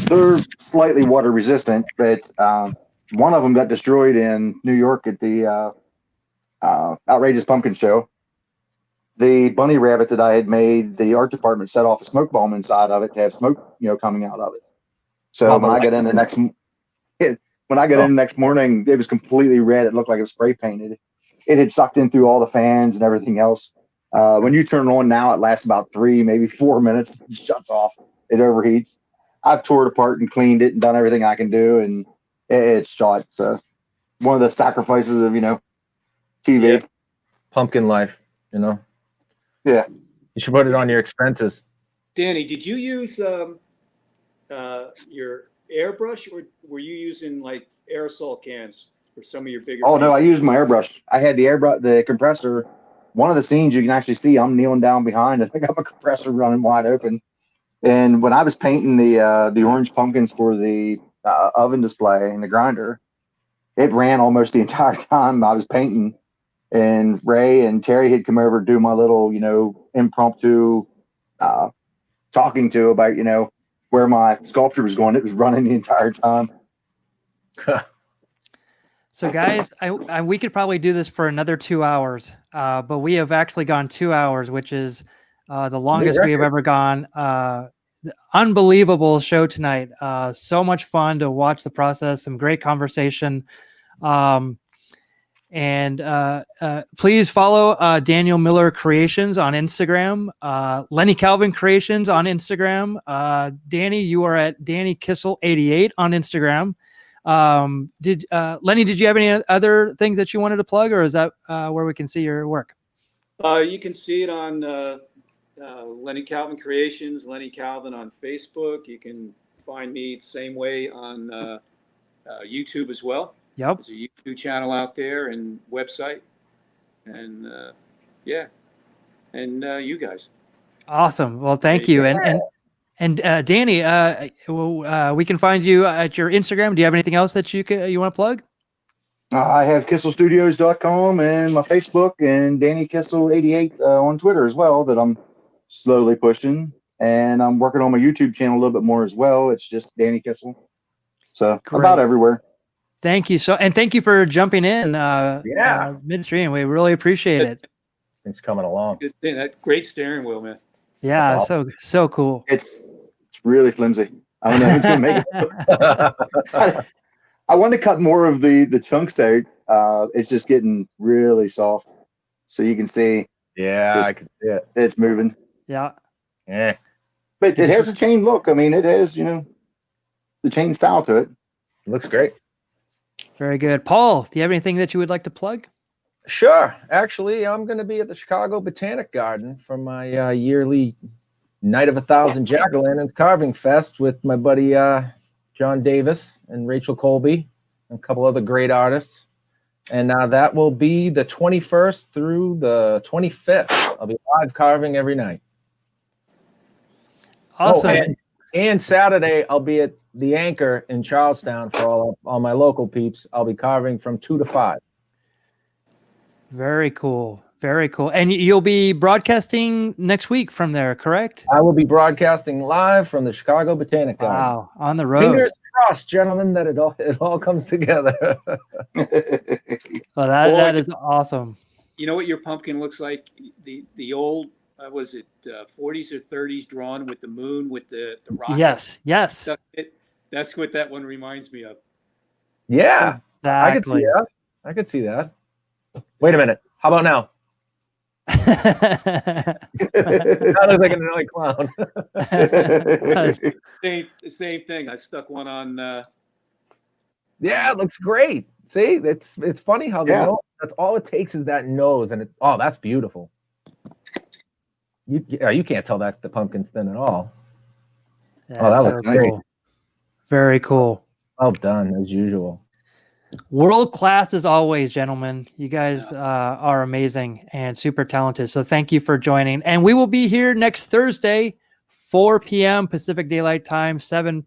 They're slightly water resistant, but one of them got destroyed in New York at the Outrageous Pumpkin Show. The bunny rabbit that I had made, the art department set off a smoke bomb inside of it to have smoke, coming out of it. So when I got in the next morning, it was completely red. It looked like it was spray painted. It had sucked in through all the fans and everything else. When you turn it on now, it lasts about 3, maybe 4 minutes. It shuts off. It overheats. I've tore it apart and cleaned it and done everything I can do, and it's shot. So one of the sacrifices of, TV. Yeah. Pumpkin life, Yeah. You should put it on your expenses. Danny, did you use your airbrush, or were you using like aerosol cans for some of your bigger? Oh, no, I pieces? used my airbrush. I had the airbrush, the compressor. One of the scenes you can actually see I'm kneeling down behind and I got my compressor running wide open. And when I was painting the orange pumpkins for the oven display and the grinder, it ran almost the entire time I was painting. And Ray and Terry had come over to do my little, impromptu talking to about, where my sculpture was going. It was running the entire time. So guys, we could probably do this for another 2 hours, but we have actually gone 2 hours, which is the longest we have ever gone. Unbelievable show tonight. So much fun to watch the process. Some great conversation. And please follow Daniel Miller Creations on Instagram, Lenny Calvin Creations on Instagram. Danny, you are at Danny Kissel 88 on Instagram. Lenny, did you have any other things that you wanted to plug, or is that where we can see your work? You can see it on Lenny Calvin Creations, Lenny Calvin on Facebook. You can find me the same way on YouTube as well. Yep. There's a YouTube channel out there and website. And yeah, and you guys. Awesome. Well, thank you. And Danny, we can find you at your Instagram. Do you have anything else that you want to plug? I have kisselstudios.com and my Facebook, and Danny Kissel 88 on Twitter as well, that I'm slowly pushing. And I'm working on my YouTube channel a little bit more as well. It's just Danny Kissel. So Great. About everywhere. Thank you. And thank you for jumping in midstream. We really appreciate it. Things coming along. That great steering wheel, man. Yeah, so cool. It's really flimsy. I don't know who's gonna make it. I want to cut more of the chunks out. It's just getting really soft, so you can see. Yeah, I can see it. It's moving. Yeah. Yeah. But it has a chain look. I mean, it has, the chain style to it. It looks great. Very good. Paul, do you have anything that you would like to plug? Sure. Actually, I'm going to be at the Chicago Botanic Garden for my yearly Night of 1,000 Jack-o'-lanterns carving fest with my buddy John Davis and Rachel Colby and a couple other great artists. And that will be the 21st through the 25th. I'll be live carving every night. Awesome. And Saturday, I'll be at the Anchor in Charlestown for all my local peeps. I'll be carving from 2 to 5. Very cool. Very cool. And you'll be broadcasting next week from there, correct? I will be broadcasting live from the Chicago Botanic Garden. Wow. On the road. Fingers crossed, gentlemen, that it all comes together. Well, that is awesome. You know what your pumpkin looks like? The old, was it 40s or 30s drawn with the moon, with the rocket? Yes. That's what that one reminds me of. Yeah. Exactly. I could see that. Wait a minute. How about now? That looks like an annoying clown. Same thing. I stuck one on. Yeah, it looks great. See, it's funny how the nose, that's all it takes is that nose, and that's beautiful. You can't tell that the pumpkin's thin at all. That's that so looks great. cool. Very cool. Well done, as usual. World class as always, gentlemen. You guys are amazing and super talented. So thank you for joining. And we will be here next Thursday, 4 p.m. Pacific Daylight Time, 7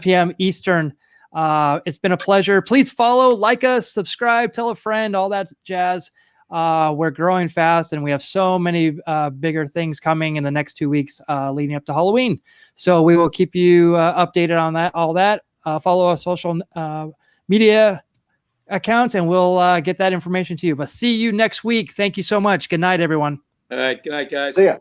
p.m. Eastern. It's been a pleasure. Please follow, like us, subscribe, tell a friend, all that jazz. We're growing fast, and we have so many bigger things coming in the next 2 weeks leading up to Halloween. So we will keep you updated on all that. Follow our social media accounts, and we'll get that information to you. But see you next week. Thank you so much. Good night, everyone. All right. Good night, guys. See ya.